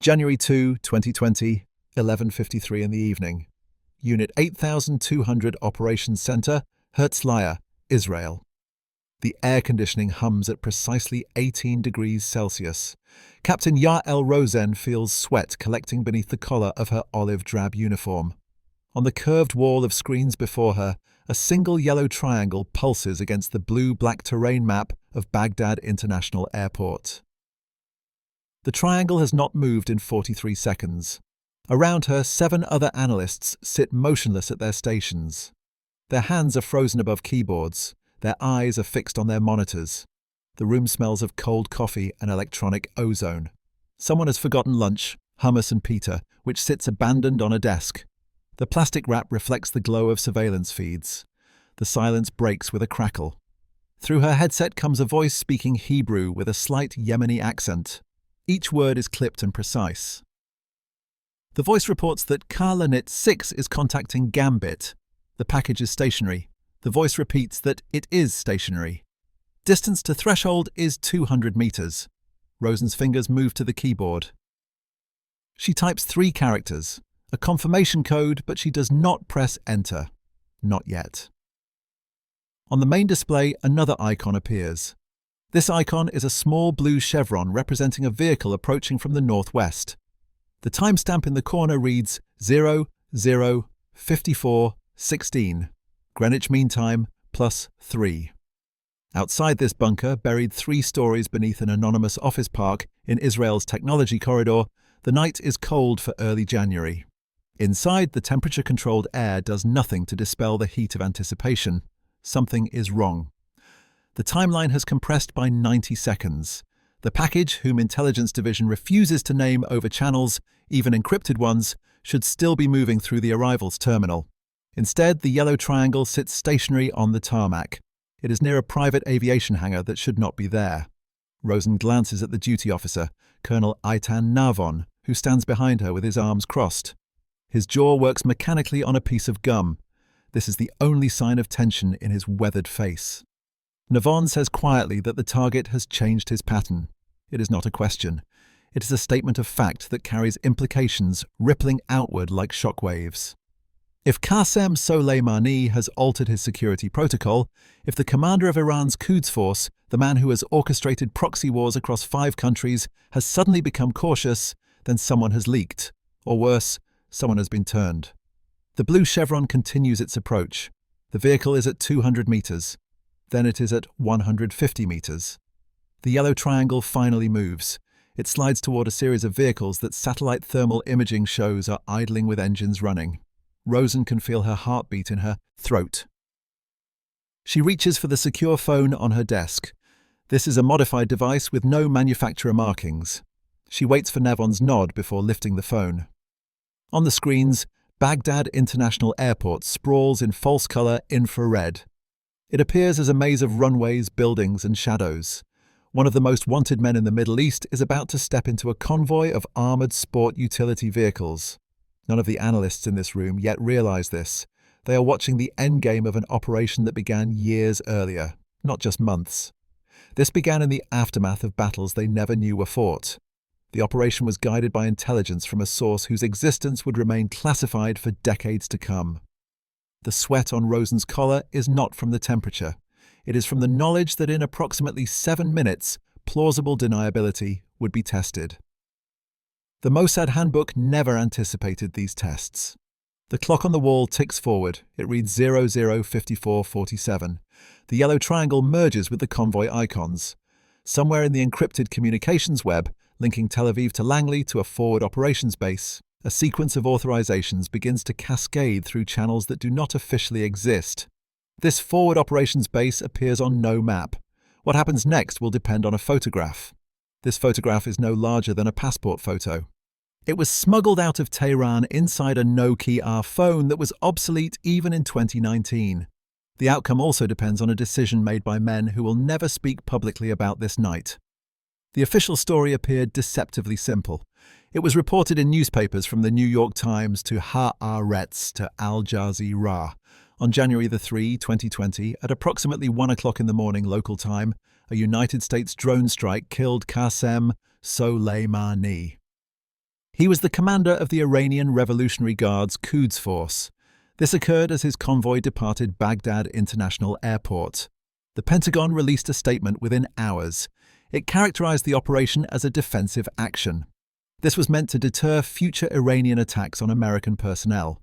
January 2, 2020, 11:53 in the evening. Unit 8200 Operations Center, Herzliya, Israel. The air conditioning hums at precisely 18 degrees Celsius. Captain Yael Rosen feels sweat collecting beneath the collar of her olive-drab uniform. On the curved wall of screens before her, a single yellow triangle pulses against the blue-black terrain map of Baghdad International Airport. The triangle has not moved in 43 seconds. Around her, 7 other analysts sit motionless at their stations. Their hands are frozen above keyboards. Their eyes are fixed on their monitors. The room smells of cold coffee and electronic ozone. Someone has forgotten lunch, hummus and pita, which sits abandoned on a desk. The plastic wrap reflects the glow of surveillance feeds. The silence breaks with a crackle. Through her headset comes a voice speaking Hebrew with a slight Yemeni accent. Each word is clipped and precise. The voice reports that Kalanit 6 is contacting Gambit. The package is stationary. The voice repeats that it is stationary. Distance to threshold is 200 meters. Rosen's fingers move to the keyboard. She types 3 characters, a confirmation code, but she does not press enter. Not yet. On the main display, another icon appears. This icon is a small blue chevron representing a vehicle approaching from the northwest. The timestamp in the corner reads 00:54:16, Greenwich Mean Time +3. Outside this bunker, buried 3 stories beneath an anonymous office park in Israel's technology corridor, the night is cold for early January. Inside, the temperature-controlled air does nothing to dispel the heat of anticipation. Something is wrong. The timeline has compressed by 90 seconds. The package, whom Intelligence Division refuses to name over channels, even encrypted ones, should still be moving through the arrivals terminal. Instead, the yellow triangle sits stationary on the tarmac. It is near a private aviation hangar that should not be there. Rosen glances at the duty officer, Colonel Eitan Navon, who stands behind her with his arms crossed. His jaw works mechanically on a piece of gum. This is the only sign of tension in his weathered face. Navon says quietly that the target has changed his pattern. It is not a question. It is a statement of fact that carries implications rippling outward like shockwaves. If Qasem Soleimani has altered his security protocol, if the commander of Iran's Quds Force, the man who has orchestrated proxy wars across 5 countries, has suddenly become cautious, then someone has leaked. Or worse, someone has been turned. The blue chevron continues its approach. The vehicle is at 200 meters. Then it is at 150 meters. The yellow triangle finally moves. It slides toward a series of vehicles that satellite thermal imaging shows are idling with engines running. Rosen can feel her heartbeat in her throat. She reaches for the secure phone on her desk. This is a modified device with no manufacturer markings. She waits for Navon's nod before lifting the phone. On the screens, Baghdad International Airport sprawls in false-color infrared. It appears as a maze of runways, buildings, and shadows. One of the most wanted men in the Middle East is about to step into a convoy of armored sport utility vehicles. None of the analysts in this room yet realize this. They are watching the endgame of an operation that began years earlier, not just months. This began in the aftermath of battles they never knew were fought. The operation was guided by intelligence from a source whose existence would remain classified for decades to come. The sweat on Rosen's collar is not from the temperature. It is from the knowledge that in approximately 7 minutes, plausible deniability would be tested. The Mossad handbook never anticipated these tests. The clock on the wall ticks forward. It reads 00:54:47. The yellow triangle merges with the convoy icons. Somewhere in the encrypted communications web, linking Tel Aviv to Langley to a forward operations base, a sequence of authorizations begins to cascade through channels that do not officially exist. This forward operations base appears on no map. What happens next will depend on a photograph. This photograph is no larger than a passport photo. It was smuggled out of Tehran inside a Nokia phone that was obsolete even in 2019. The outcome also depends on a decision made by men who will never speak publicly about this night. The official story appeared deceptively simple. It was reported in newspapers from the New York Times to Haaretz to Al Jazeera. On January 3, 2020, at approximately 1 o'clock in the morning local time, a United States drone strike killed Qasem Soleimani. He was the commander of the Iranian Revolutionary Guard's Quds Force. This occurred as his convoy departed Baghdad International Airport. The Pentagon released a statement within hours. It characterized the operation as a defensive action. This was meant to deter future Iranian attacks on American personnel.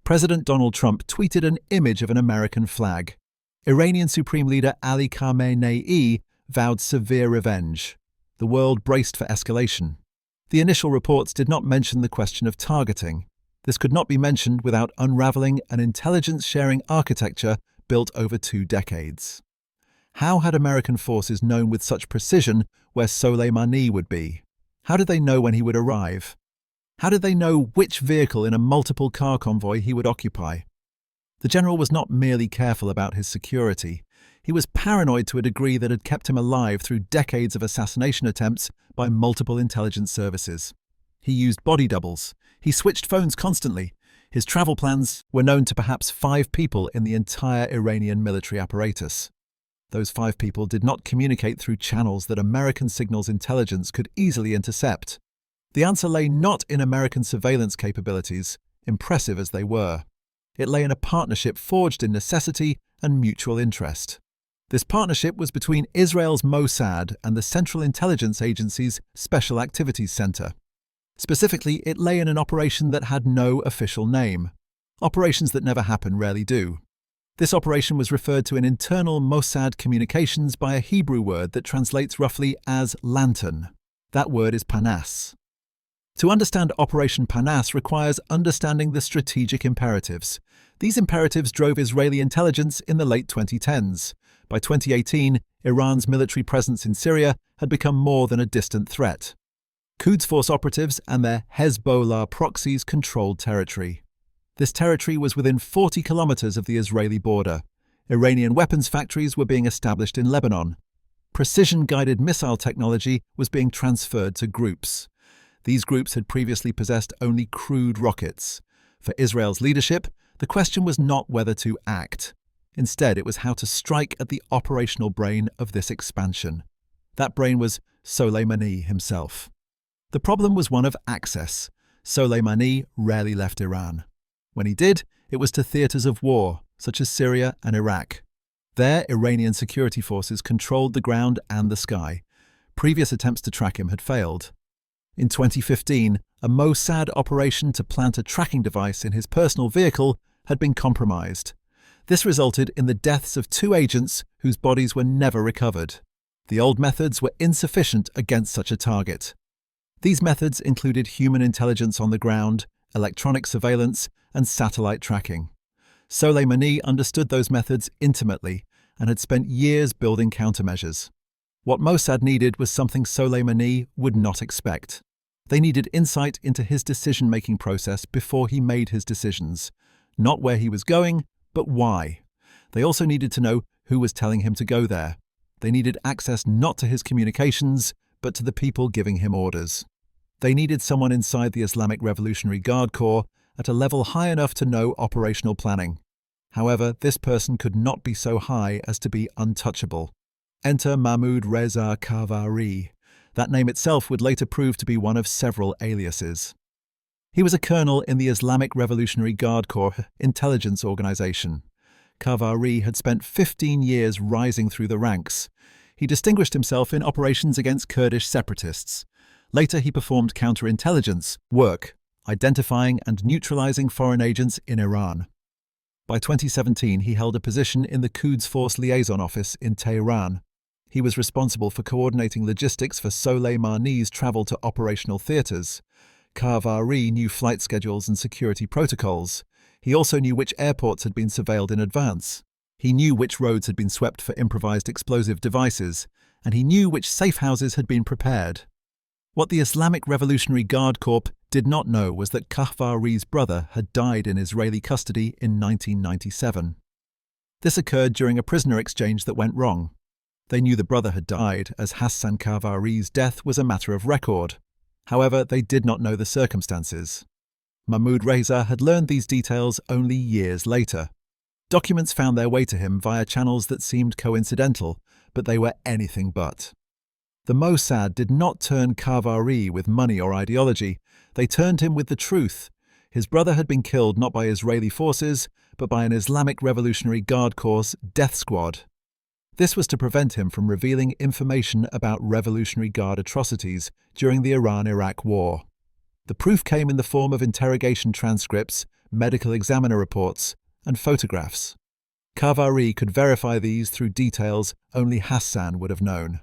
President Donald Trump tweeted an image of an American flag. Iranian Supreme Leader Ali Khamenei vowed severe revenge. The world braced for escalation. The initial reports did not mention the question of targeting. This could not be mentioned without unraveling an intelligence-sharing architecture built over 2 decades. How had American forces known with such precision where Soleimani would be? How did they know when he would arrive? How did they know which vehicle in a multiple-car convoy he would occupy? The general was not merely careful about his security. He was paranoid to a degree that had kept him alive through decades of assassination attempts by multiple intelligence services. He used body doubles. He switched phones constantly. His travel plans were known to perhaps 5 people in the entire Iranian military apparatus. Those 5 people did not communicate through channels that American signals intelligence could easily intercept. The answer lay not in American surveillance capabilities, impressive as they were. It lay in a partnership forged in necessity and mutual interest. This partnership was between Israel's Mossad and the Central Intelligence Agency's Special Activities Center. Specifically, it lay in an operation that had no official name. Operations that never happen rarely do. This operation was referred to in internal Mossad communications by a Hebrew word that translates roughly as lantern. That word is panas. To understand Operation Panas requires understanding the strategic imperatives. These imperatives drove Israeli intelligence in the late 2010s. By 2018, Iran's military presence in Syria had become more than a distant threat. Quds Force operatives and their Hezbollah proxies controlled territory. This territory was within 40 kilometers of the Israeli border. Iranian weapons factories were being established in Lebanon. Precision-guided missile technology was being transferred to groups. These groups had previously possessed only crude rockets. For Israel's leadership, the question was not whether to act. Instead, it was how to strike at the operational brain of this expansion. That brain was Soleimani himself. The problem was one of access. Soleimani rarely left Iran. When he did, it was to theaters of war, such as Syria and Iraq. There, Iranian security forces controlled the ground and the sky. Previous attempts to track him had failed. In 2015, a Mossad operation to plant a tracking device in his personal vehicle had been compromised. This resulted in the deaths of 2 agents whose bodies were never recovered. The old methods were insufficient against such a target. These methods included human intelligence on the ground, electronic surveillance, and satellite tracking. Soleimani understood those methods intimately and had spent years building countermeasures. What Mossad needed was something Soleimani would not expect. They needed insight into his decision-making process before he made his decisions. Not where he was going, but why. They also needed to know who was telling him to go there. They needed access not to his communications, but to the people giving him orders. They needed someone inside the Islamic Revolutionary Guard Corps at a level high enough to know operational planning. However, this person could not be so high as to be untouchable. Enter Mahmoud Reza Karvari. That name itself would later prove to be one of several aliases. He was a colonel in the Islamic Revolutionary Guard Corps intelligence organization. Karvari had spent 15 years rising through the ranks. He distinguished himself in operations against Kurdish separatists. Later, he performed counterintelligence work, identifying and neutralizing foreign agents in Iran. By 2017, he held a position in the Quds Force Liaison Office in Tehran. He was responsible for coordinating logistics for Soleimani's travel to operational theaters. Karvari knew flight schedules and security protocols. He also knew which airports had been surveilled in advance. He knew which roads had been swept for improvised explosive devices, and he knew which safe houses had been prepared. What the Islamic Revolutionary Guard Corps did not know was that Karvari's brother had died in Israeli custody in 1997. This occurred during a prisoner exchange that went wrong. They knew the brother had died, as Hassan Karvari's death was a matter of record. However, they did not know the circumstances. Mahmoud Reza had learned these details only years later. Documents found their way to him via channels that seemed coincidental, but they were anything but. The Mossad did not turn Qasem with money or ideology. They turned him with the truth. His brother had been killed not by Israeli forces, but by an Islamic Revolutionary Guard Corps death squad. This was to prevent him from revealing information about Revolutionary Guard atrocities during the Iran-Iraq War. The proof came in the form of interrogation transcripts, medical examiner reports, and photographs. Qasem could verify these through details only Hassan would have known.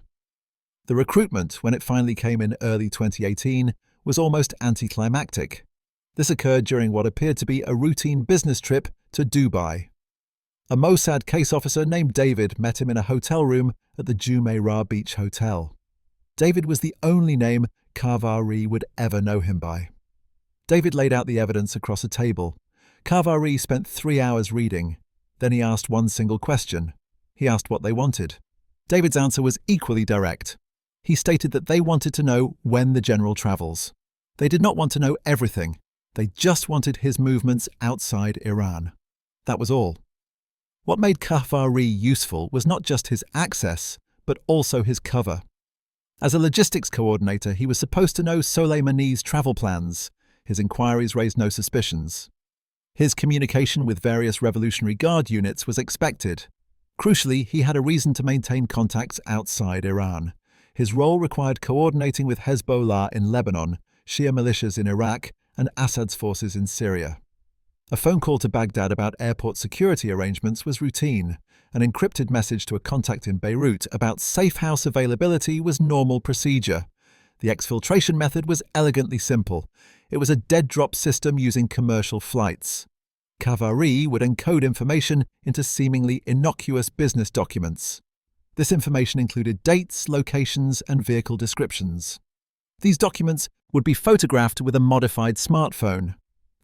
The recruitment, when it finally came in early 2018, was almost anticlimactic. This occurred during what appeared to be a routine business trip to Dubai. A Mossad case officer named David met him in a hotel room at the Jumeirah Beach Hotel. David was the only name Qasem would ever know him by. David laid out the evidence across a table. Qasem spent 3 hours reading. Then he asked one single question. He asked what they wanted. David's answer was equally direct. He stated that they wanted to know when the general travels. They did not want to know everything. They just wanted his movements outside Iran. That was all. What made Qasem useful was not just his access, but also his cover. As a logistics coordinator, he was supposed to know Soleimani's travel plans. His inquiries raised no suspicions. His communication with various Revolutionary Guard units was expected. Crucially, he had a reason to maintain contacts outside Iran. His role required coordinating with Hezbollah in Lebanon, Shia militias in Iraq, and Assad's forces in Syria. A phone call to Baghdad about airport security arrangements was routine. An encrypted message to a contact in Beirut about safe house availability was normal procedure. The exfiltration method was elegantly simple. It was a dead-drop system using commercial flights. Qasem would encode information into seemingly innocuous business documents. This information included dates, locations, and vehicle descriptions. These documents would be photographed with a modified smartphone.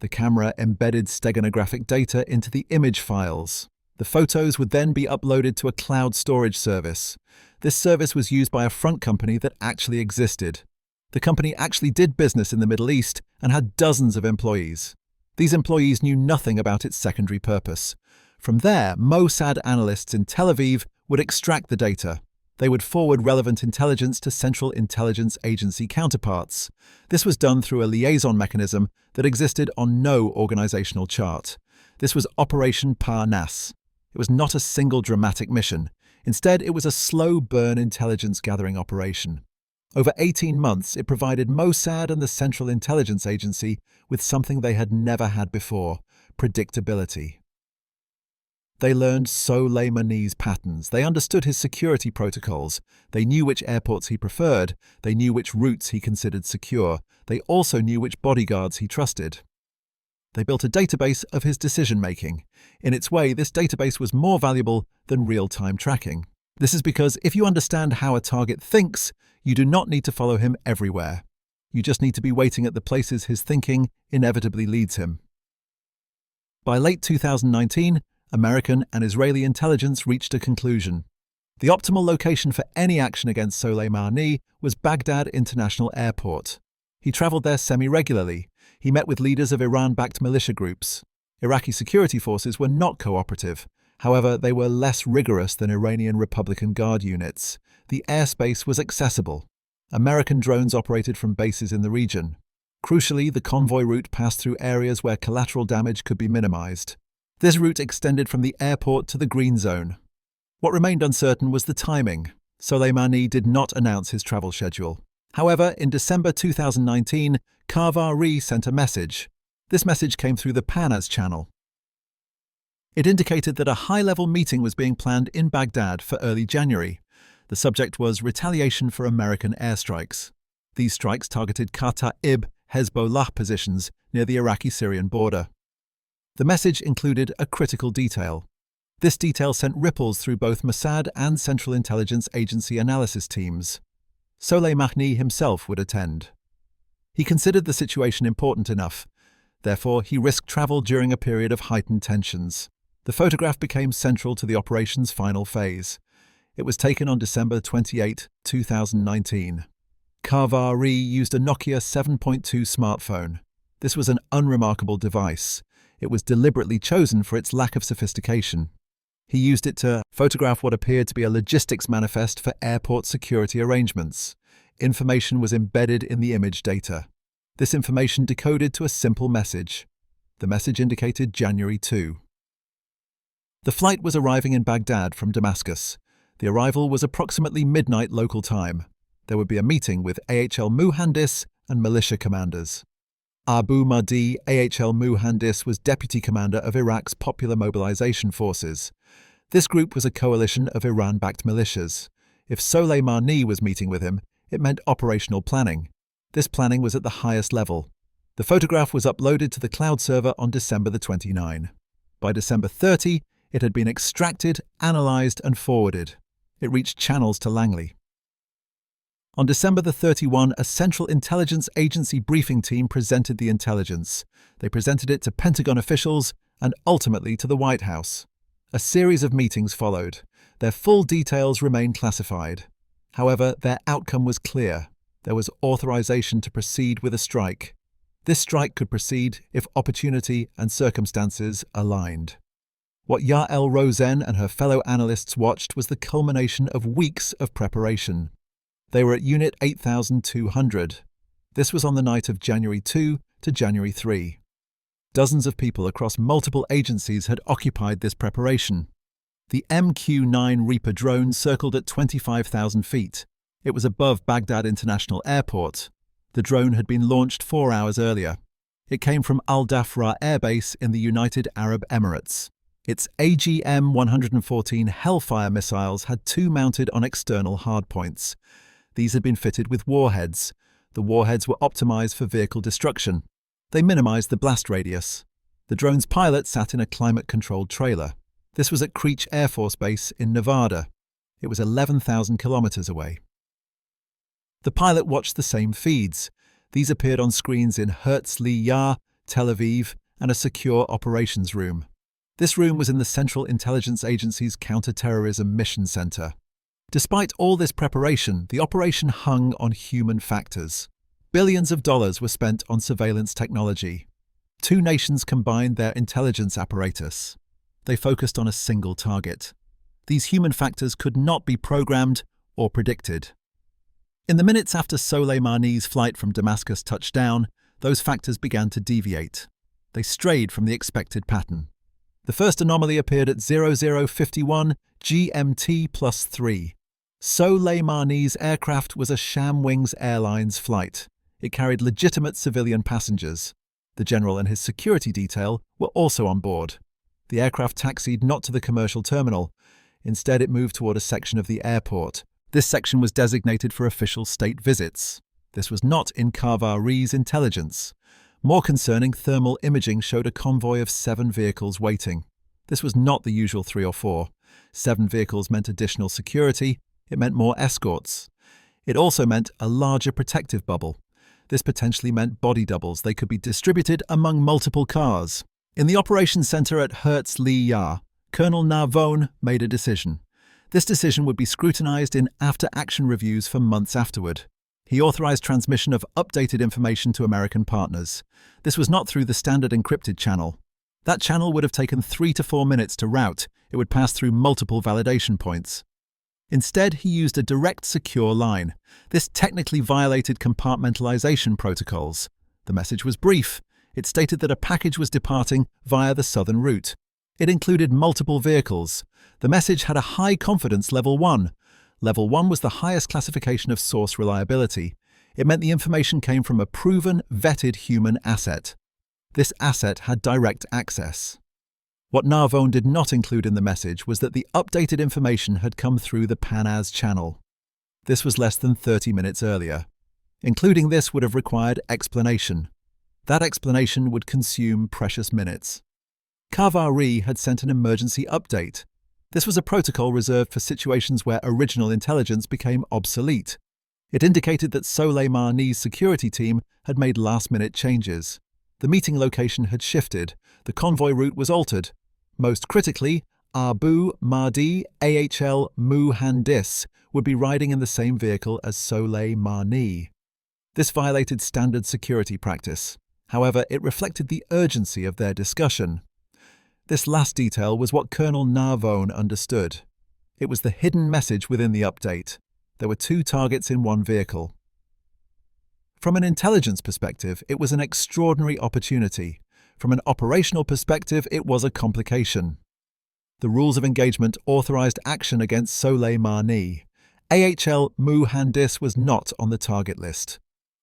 The camera embedded steganographic data into the image files. The photos would then be uploaded to a cloud storage service. This service was used by a front company that actually existed. The company actually did business in the Middle East and had dozens of employees. These employees knew nothing about its secondary purpose. From there, Mossad analysts in Tel Aviv would extract the data. They would forward relevant intelligence to Central Intelligence Agency counterparts. This was done through a liaison mechanism that existed on no organizational chart. This was Operation Parnas. It was not a single dramatic mission. Instead, it was a slow-burn intelligence-gathering operation. Over 18 months, it provided Mossad and the Central Intelligence Agency with something they had never had before: predictability. They learned Soleimani's patterns. They understood his security protocols. They knew which airports he preferred. They knew which routes he considered secure. They also knew which bodyguards he trusted. They built a database of his decision-making. In its way, this database was more valuable than real-time tracking. This is because if you understand how a target thinks, you do not need to follow him everywhere. You just need to be waiting at the places his thinking inevitably leads him. By late 2019, American and Israeli intelligence reached a conclusion. The optimal location for any action against Soleimani was Baghdad International Airport. He traveled there semi-regularly. He met with leaders of Iran-backed militia groups. Iraqi security forces were not cooperative. However, they were less rigorous than Iranian Republican Guard units. The airspace was accessible. American drones operated from bases in the region. Crucially, the convoy route passed through areas where collateral damage could be minimized. This route extended from the airport to the green zone. What remained uncertain was the timing. Soleimani did not announce his travel schedule. However, in December 2019, Qasem sent a message. This message came through the Parnas channel. It indicated that a high-level meeting was being planned in Baghdad for early January. The subject was retaliation for American airstrikes. These strikes targeted Kataib Hezbollah positions near the Iraqi-Syrian border. The message included a critical detail. This detail sent ripples through both Mossad and Central Intelligence Agency analysis teams. Soleimani himself would attend. He considered the situation important enough. Therefore, he risked travel during a period of heightened tensions. The photograph became central to the operation's final phase. It was taken on December 28, 2019. Qasem used a Nokia 7.2 smartphone. This was an unremarkable device. It was deliberately chosen for its lack of sophistication. He used it to photograph what appeared to be a logistics manifest for airport security arrangements. Information was embedded in the image data. This information decoded to a simple message. The message indicated January 2. The flight was arriving in Baghdad from Damascus. The arrival was approximately midnight local time. There would be a meeting with AHL Muhandis and militia commanders. Abu Mahdi AHL Muhandis was deputy commander of Iraq's Popular Mobilization Forces. This group was a coalition of Iran-backed militias. If Soleimani was meeting with him, it meant operational planning. This planning was at the highest level. The photograph was uploaded to the cloud server on December 29. By December 30, it had been extracted, analyzed, and forwarded. It reached channels to Langley. On December 31, a Central Intelligence Agency briefing team presented the intelligence. They presented it to Pentagon officials and ultimately to the White House. A series of meetings followed. Their full details remained classified. However, their outcome was clear. There was authorization to proceed with a strike. This strike could proceed if opportunity and circumstances aligned. What Yael Rosen and her fellow analysts watched was the culmination of weeks of preparation. They were at Unit 8200. This was on the night of January 2 to January 3. Dozens of people across multiple agencies had occupied this preparation. The MQ-9 Reaper drone circled at 25,000 feet. It was above Baghdad International Airport. The drone had been launched 4 hours earlier. It came from Al Dhafra Air Base in the United Arab Emirates. Its AGM-114 Hellfire missiles had 2 mounted on external hardpoints. These had been fitted with warheads. The warheads were optimized for vehicle destruction. They minimized the blast radius. The drone's pilot sat in a climate-controlled trailer. This was at Creech Air Force Base in Nevada. It was 11,000 kilometers away. The pilot watched the same feeds. These appeared on screens in Herzliya, Tel Aviv, and a secure operations room. This room was in the Central Intelligence Agency's Counterterrorism Mission Center. Despite all this preparation, the operation hung on human factors. Billions of dollars were spent on surveillance technology. 2 nations combined their intelligence apparatus. They focused on a single target. These human factors could not be programmed or predicted. In the minutes after Soleimani's flight from Damascus touched down, those factors began to deviate. They strayed from the expected pattern. The first anomaly appeared at 0051 GMT plus 3. Soleimani's aircraft was a Shamwings Airlines flight. It carried legitimate civilian passengers. The general and his security detail were also on board. The aircraft taxied not to the commercial terminal. Instead, it moved toward a section of the airport. This section was designated for official state visits. This was not in Qasem intelligence. More concerning, thermal imaging showed a convoy of 7 vehicles waiting. This was not the usual 3 or 4. 7 vehicles meant additional security. It meant more escorts. It also meant a larger protective bubble. This potentially meant body doubles. They could be distributed among multiple cars. In the operations center at Herzliya, Colonel Navon made a decision. This decision would be scrutinized in after-action reviews for months afterward. He authorized transmission of updated information to American partners. This was not through the standard encrypted channel. That channel would have taken 3 to 4 minutes to route. It would pass through multiple validation points. Instead, he used a direct secure line. This technically violated compartmentalization protocols. The message was brief. It stated that a package was departing via the southern route. It included multiple vehicles. The message had a high confidence level 1. Level 1 was the highest classification of source reliability. It meant the information came from a proven, vetted human asset. This asset had direct access. What Navon did not include in the message was that the updated information had come through the PANAS channel. This was less than 30 minutes earlier. Including this would have required explanation. That explanation would consume precious minutes. Covert had sent an emergency update. This was a protocol reserved for situations where original intelligence became obsolete. It indicated that Soleimani's security team had made last-minute changes. The meeting location had shifted. The convoy route was altered. Most critically, Abu Mahdi AHL Muhandis would be riding in the same vehicle as Soleimani. This violated standard security practice. However, it reflected the urgency of their discussion. This last detail was what Colonel Navone understood. It was the hidden message within the update. There were 2 targets in one vehicle. From an intelligence perspective, it was an extraordinary opportunity. From an operational perspective, it was a complication. The rules of engagement authorized action against Soleimani. AHL Muhandis was not on the target list.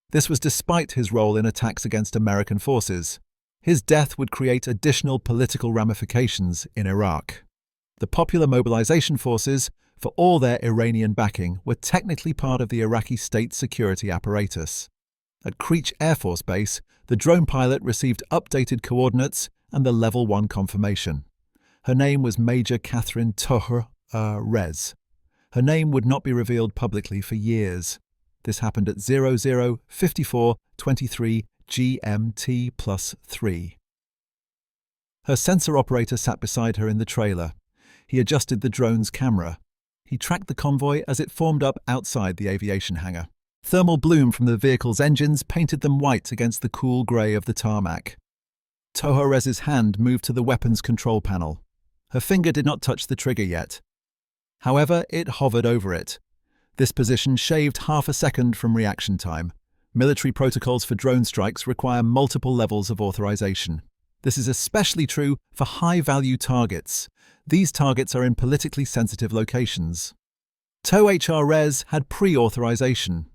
This was despite his role in attacks against American forces. His death would create additional political ramifications in Iraq. The Popular Mobilization Forces, for all their Iranian backing, were technically part of the Iraqi state security apparatus. At Creech Air Force Base, the drone pilot received updated coordinates and the Level 1 confirmation. Her name was Major Catherine Rez. Her name would not be revealed publicly for years. This happened at 00:54:23 GMT +3. Her sensor operator sat beside her in the trailer. He adjusted the drone's camera. He tracked the convoy as it formed up outside the aviation hangar. Thermal bloom from the vehicle's engines painted them white against the cool grey of the tarmac. Tohorez's hand moved to the weapons control panel. Her finger did not touch the trigger yet. However, it hovered over it. This position shaved half a second from reaction time. Military protocols for drone strikes require multiple levels of authorization. This is especially true for high-value targets. These targets are in politically sensitive locations. Tohorez had pre-authorization.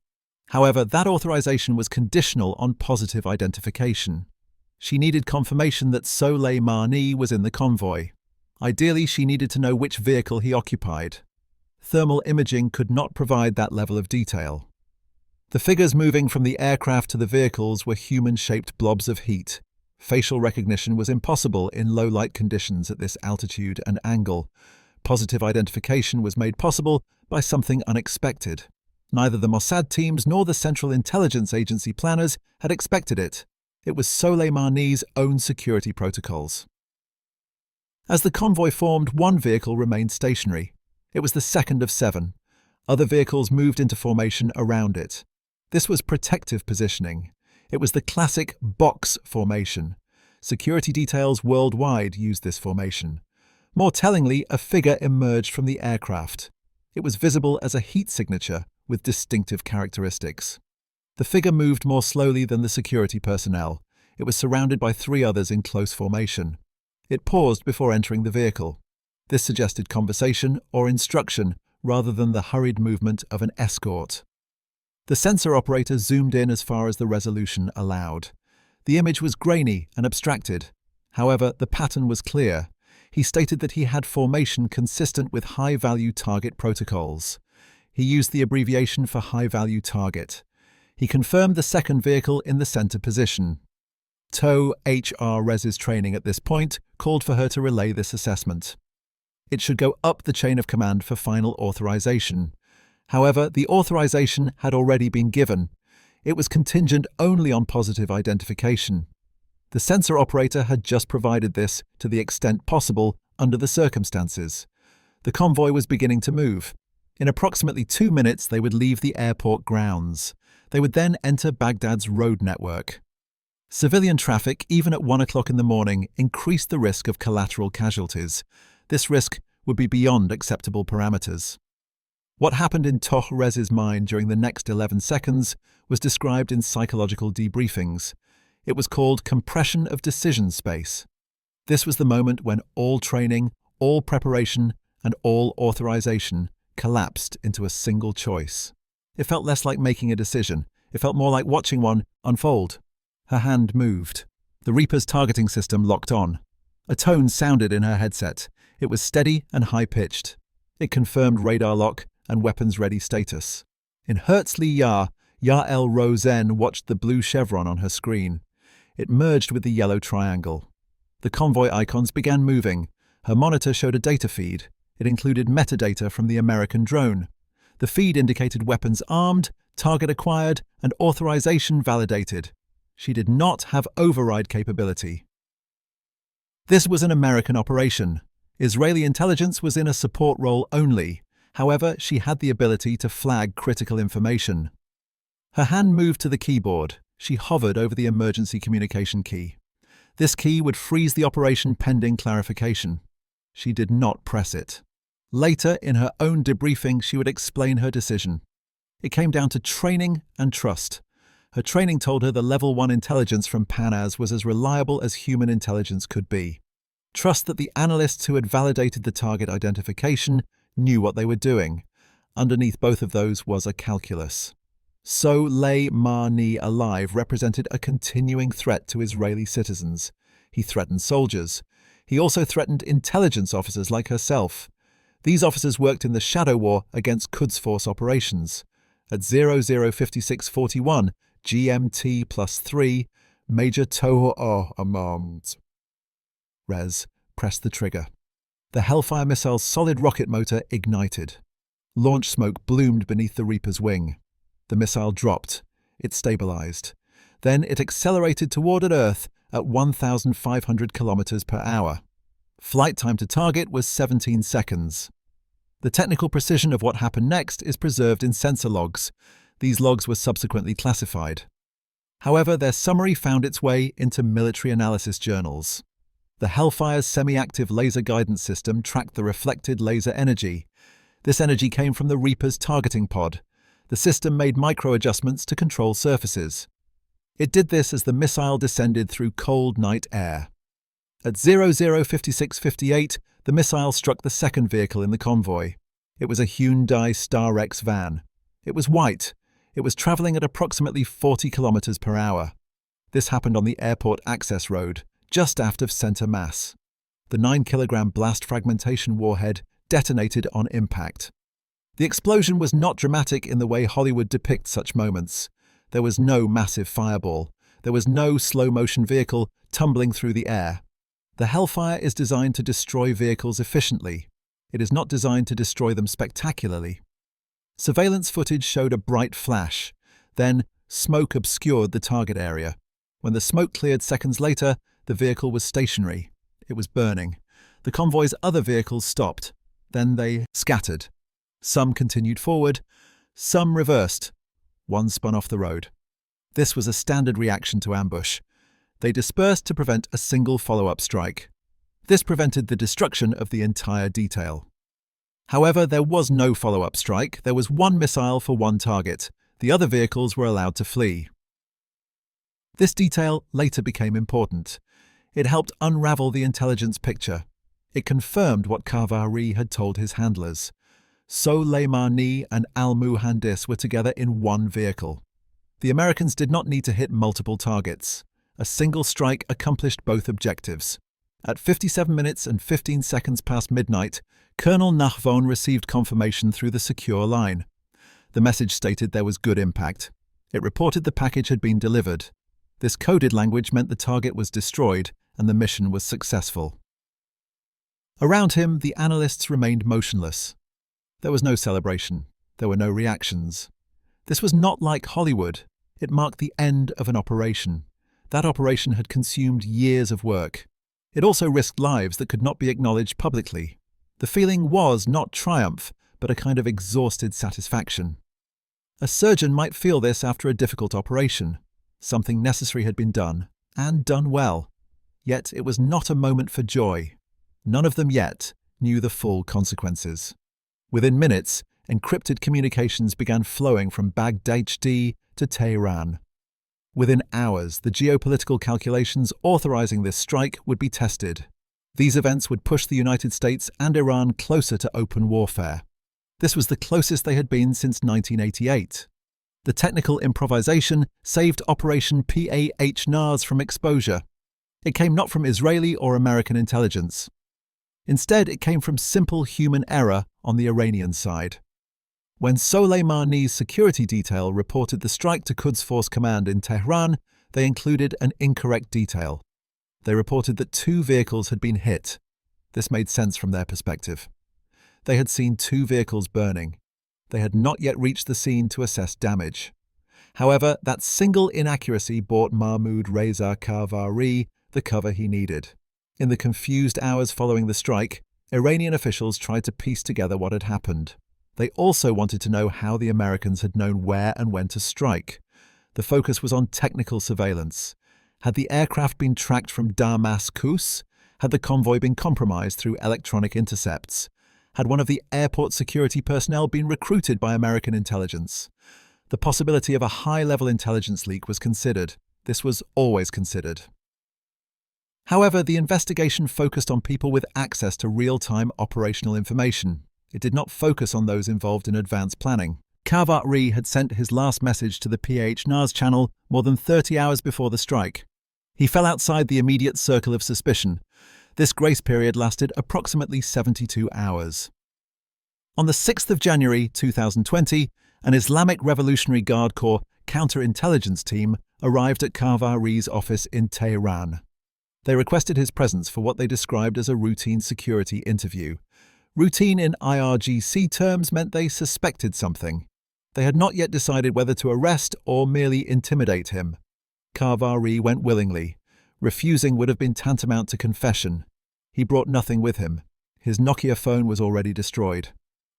However, that authorization was conditional on positive identification. She needed confirmation that Soleimani was in the convoy. Ideally, she needed to know which vehicle he occupied. Thermal imaging could not provide that level of detail. The figures moving from the aircraft to the vehicles were human-shaped blobs of heat. Facial recognition was impossible in low-light conditions at this altitude and angle. Positive identification was made possible by something unexpected. Neither the Mossad teams nor the Central Intelligence Agency planners had expected it. It was Soleimani's own security protocols. As the convoy formed, one vehicle remained stationary. It was the second of 7. Other vehicles moved into formation around it. This was protective positioning. It was the classic box formation. Security details worldwide used this formation. More tellingly, a figure emerged from the aircraft. It was visible as a heat signature with distinctive characteristics. The figure moved more slowly than the security personnel. It was surrounded by 3 others in close formation. It paused before entering the vehicle. This suggested conversation or instruction rather than the hurried movement of an escort. The sensor operator zoomed in as far as the resolution allowed. The image was grainy and abstracted. However, the pattern was clear. He stated that he had formation consistent with high-value target protocols. He used the abbreviation for high-value target. He confirmed the second vehicle in the center position. Tohorez's training at this point called for her to relay this assessment. It should go up the chain of command for final authorization. However, the authorization had already been given. It was contingent only on positive identification. The sensor operator had just provided this to the extent possible under the circumstances. The convoy was beginning to move. In approximately 2 minutes, they would leave the airport grounds. They would then enter Baghdad's road network. Civilian traffic, even at 1 o'clock in the morning, increased the risk of collateral casualties. This risk would be beyond acceptable parameters. What happened in Tohorez's mind during the next 11 seconds was described in psychological debriefings. It was called compression of decision space. This was the moment when all training, all preparation, and all authorization collapsed into a single choice. It felt less like making a decision. It felt more like watching one unfold. Her hand moved. The Reaper's targeting system locked on. A tone sounded in her headset. It was steady and high-pitched. It confirmed radar lock and weapons-ready status. In Herzli Yael Rosen watched the blue chevron on her screen. It merged with the yellow triangle. The convoy icons began moving. Her monitor showed a data feed. It included metadata from the American drone. The feed indicated weapons armed, target acquired, and authorization validated. She did not have override capability. This was an American operation. Israeli intelligence was in a support role only. However, she had the ability to flag critical information. Her hand moved to the keyboard. She hovered over the emergency communication key. This key would freeze the operation pending clarification. She did not press it. Later, in her own debriefing, she would explain her decision. It came down to training and trust. Her training told her the Level 1 intelligence from PANAS was as reliable as human intelligence could be. Trust that the analysts who had validated the target identification knew what they were doing. Underneath both of those was a calculus. Soleimani alive represented a continuing threat to Israeli citizens. He threatened soldiers. He also threatened intelligence officers like herself. These officers worked in the shadow war against Quds Force operations. At 005641 GMT +3, Major Toho Amand Rez pressed the trigger. The Hellfire missile's solid rocket motor ignited. Launch smoke bloomed beneath the Reaper's wing. The missile dropped. It stabilized. Then it accelerated toward Earth at 1,500 kilometers per hour. Flight time to target was 17 seconds. The technical precision of what happened next is preserved in sensor logs. These logs were subsequently classified. However, their summary found its way into military analysis journals. The Hellfire's semi-active laser guidance system tracked the reflected laser energy. This energy came from the Reaper's targeting pod. The system made micro-adjustments to control surfaces. It did this as the missile descended through cold night air. At 005658, the missile struck the second vehicle in the convoy. It was a Hyundai Star X van. It was white. It was traveling at approximately 40 kilometers per hour. This happened on the airport access road, just aft of center mass. The 9-kilogram blast fragmentation warhead detonated on impact. The explosion was not dramatic in the way Hollywood depicts such moments. There was no massive fireball. There was no slow-motion vehicle tumbling through the air. The Hellfire is designed to destroy vehicles efficiently. It is not designed to destroy them spectacularly. Surveillance footage showed a bright flash. Then, smoke obscured the target area. When the smoke cleared seconds later, the vehicle was stationary. It was burning. The convoy's other vehicles stopped. Then they scattered. Some continued forward. Some reversed. One spun off the road. This was a standard reaction to ambush. They dispersed to prevent a single follow-up strike. This prevented the destruction of the entire detail. However, there was no follow-up strike. There was one missile for one target. The other vehicles were allowed to flee. This detail later became important. It helped unravel the intelligence picture. It confirmed what Kavari had told his handlers. Soleimani and al-Muhandis were together in one vehicle. The Americans did not need to hit multiple targets. A single strike accomplished both objectives. At 57 minutes and 15 seconds past midnight, Colonel Nahvon received confirmation through the secure line. The message stated there was good impact. It reported the package had been delivered. This coded language meant the target was destroyed and the mission was successful. Around him, the analysts remained motionless. There was no celebration. There were no reactions. This was not like Hollywood. It marked the end of an operation. That operation had consumed years of work. It also risked lives that could not be acknowledged publicly. The feeling was not triumph, but a kind of exhausted satisfaction. A surgeon might feel this after a difficult operation. Something necessary had been done, and done well. Yet it was not a moment for joy. None of them yet knew the full consequences. Within minutes, encrypted communications began flowing from Baghdad to Tehran. Within hours, the geopolitical calculations authorizing this strike would be tested. These events would push the United States and Iran closer to open warfare. This was the closest they had been since 1988. The technical improvisation saved Operation PAH-NAS from exposure. It came not from Israeli or American intelligence. Instead, it came from simple human error on the Iranian side. When Soleimani's security detail reported the strike to Quds Force Command in Tehran, they included an incorrect detail. They reported that 2 vehicles had been hit. This made sense from their perspective. They had seen 2 vehicles burning. They had not yet reached the scene to assess damage. However, that single inaccuracy bought Mahmoud Reza Kavari the cover he needed. In the confused hours following the strike, Iranian officials tried to piece together what had happened. They also wanted to know how the Americans had known where and when to strike. The focus was on technical surveillance. Had the aircraft been tracked from Damascus? Had the convoy been compromised through electronic intercepts? Had one of the airport security personnel been recruited by American intelligence? The possibility of a high-level intelligence leak was considered. This was always considered. However, the investigation focused on people with access to real-time operational information. It did not focus on those involved in advanced planning. Covert had sent his last message to the PHNAS channel more than 30 hours before the strike. He fell outside the immediate circle of suspicion. This grace period lasted approximately 72 hours. On the 6th of January 2020, an Islamic Revolutionary Guard Corps counterintelligence team arrived at Covert's office in Tehran. They requested his presence for what they described as a routine security interview. Routine in IRGC terms meant they suspected something. They had not yet decided whether to arrest or merely intimidate him. Covert went willingly. Refusing would have been tantamount to confession. He brought nothing with him. His Nokia phone was already destroyed.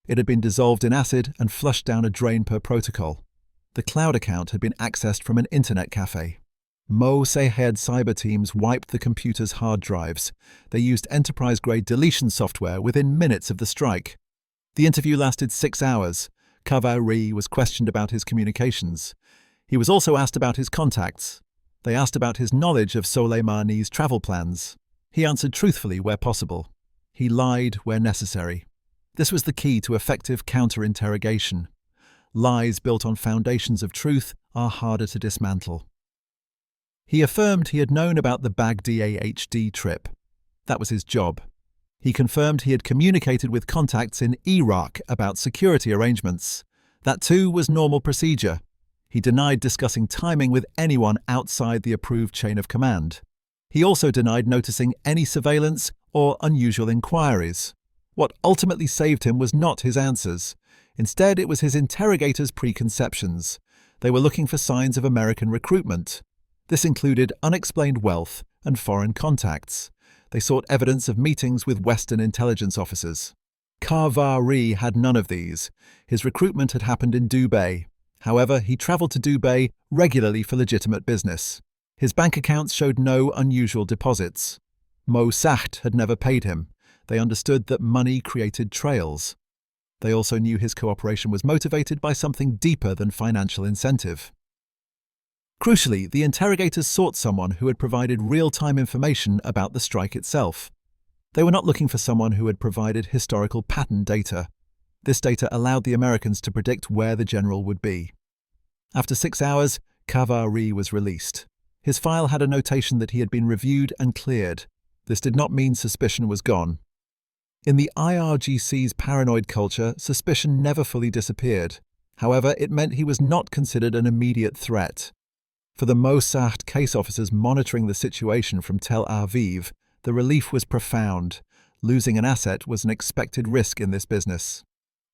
It had been dissolved in acid and flushed down a drain per protocol. The cloud account had been accessed from an internet cafe. Mossad cyber teams wiped the computer's hard drives. They used enterprise-grade deletion software within minutes of the strike. The interview lasted 6 hours. Covert was questioned about his communications. He was also asked about his contacts. They asked about his knowledge of Soleimani's travel plans. He answered truthfully where possible. He lied where necessary. This was the key to effective counter-interrogation. Lies built on foundations of truth are harder to dismantle. He affirmed he had known about the Baghdad trip. That was his job. He confirmed he had communicated with contacts in Iraq about security arrangements. That too was normal procedure. He denied discussing timing with anyone outside the approved chain of command. He also denied noticing any surveillance or unusual inquiries. What ultimately saved him was not his answers. Instead, it was his interrogators' preconceptions. They were looking for signs of American recruitment. This included unexplained wealth and foreign contacts. They sought evidence of meetings with Western intelligence officers. Covert had none of these. His recruitment had happened in Dubai. However, he traveled to Dubai regularly for legitimate business. His bank accounts showed no unusual deposits. Mossad had never paid him. They understood that money created trails. They also knew his cooperation was motivated by something deeper than financial incentive. Crucially, the interrogators sought someone who had provided real-time information about the strike itself. They were not looking for someone who had provided historical pattern data. This data allowed the Americans to predict where the general would be. After 6 hours, Covert was released. His file had a notation that he had been reviewed and cleared. This did not mean suspicion was gone. In the IRGC's paranoid culture, suspicion never fully disappeared. However, it meant he was not considered an immediate threat. For the Mossad case officers monitoring the situation from Tel Aviv, the relief was profound. Losing an asset was an expected risk in this business.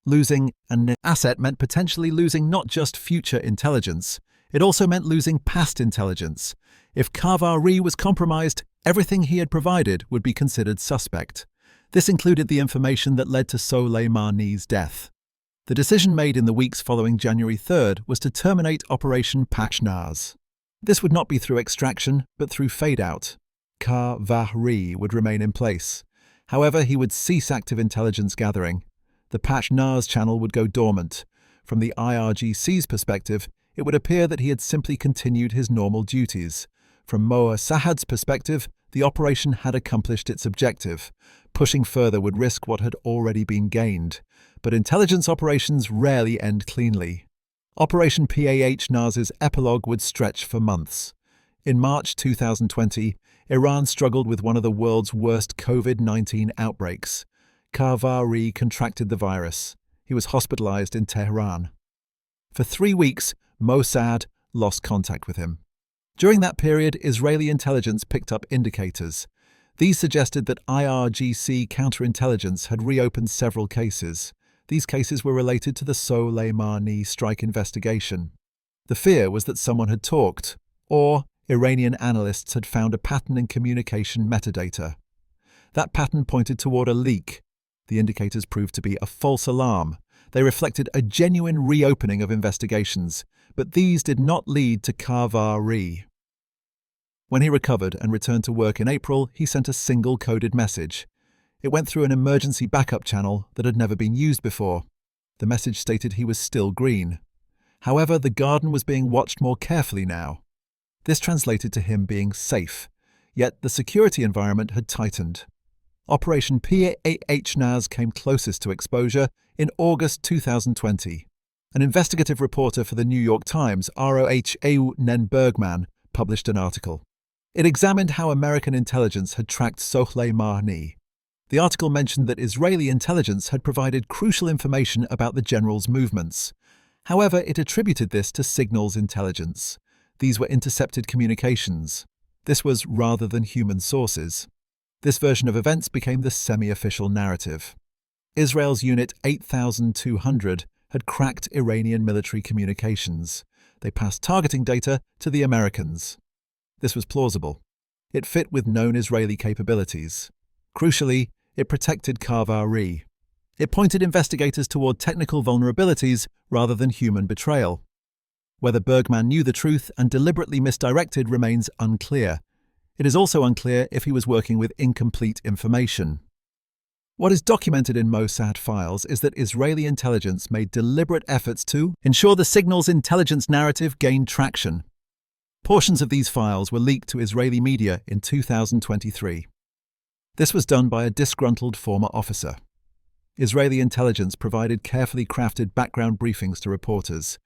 Losing an asset meant potentially losing not just future intelligence, it also meant losing past intelligence. If Covert was compromised, everything he had provided would be considered suspect. This included the information that led to Soleimani's death. The decision made in the weeks following January 3rd was to terminate Operation PHNAS. This would not be through extraction, but through fade-out. Covert would remain in place. However, he would cease active intelligence gathering. The PHNAS channel would go dormant. From the IRGC's perspective, it would appear that he had simply continued his normal duties. From Mossad's perspective, the operation had accomplished its objective. Pushing further would risk what had already been gained. But intelligence operations rarely end cleanly. Operation PHNAS's epilogue would stretch for months. In March 2020, Iran struggled with one of the world's worst COVID-19 outbreaks. Covert contracted the virus. He was hospitalized in Tehran. For 3 weeks, Mossad lost contact with him. During that period, Israeli intelligence picked up indicators. These suggested that IRGC counterintelligence had reopened several cases. These cases were related to the Soleimani strike investigation. The fear was that someone had talked, or Iranian analysts had found a pattern in communication metadata. That pattern pointed toward a leak. The indicators proved to be a false alarm. They reflected a genuine reopening of investigations, but these did not lead to Covert. When he recovered and returned to work in April, he sent a single coded message. It went through an emergency backup channel that had never been used before. The message stated he was still green. However, the garden was being watched more carefully now. This translated to him being safe, yet the security environment had tightened. Operation PAHNAS came closest to exposure in August 2020. An investigative reporter for the New York Times, Roh Bergman, published an article. It examined how American intelligence had tracked Soleimani. The article mentioned that Israeli intelligence had provided crucial information about the general's movements. However, it attributed this to signals intelligence. These were intercepted communications. This was rather than human sources. This version of events became the semi-official narrative. Israel's Unit 8200 had cracked Iranian military communications. They passed targeting data to the Americans. This was plausible. It fit with known Israeli capabilities. Crucially, it protected Covert. It pointed investigators toward technical vulnerabilities rather than human betrayal. Whether Bergman knew the truth and deliberately misdirected remains unclear. It is also unclear if he was working with incomplete information. What is documented in Mossad files is that Israeli intelligence made deliberate efforts to ensure the signals intelligence narrative gained traction. Portions of these files were leaked to Israeli media in 2023. This was done by a disgruntled former officer. Israeli intelligence provided carefully crafted background briefings to reporters.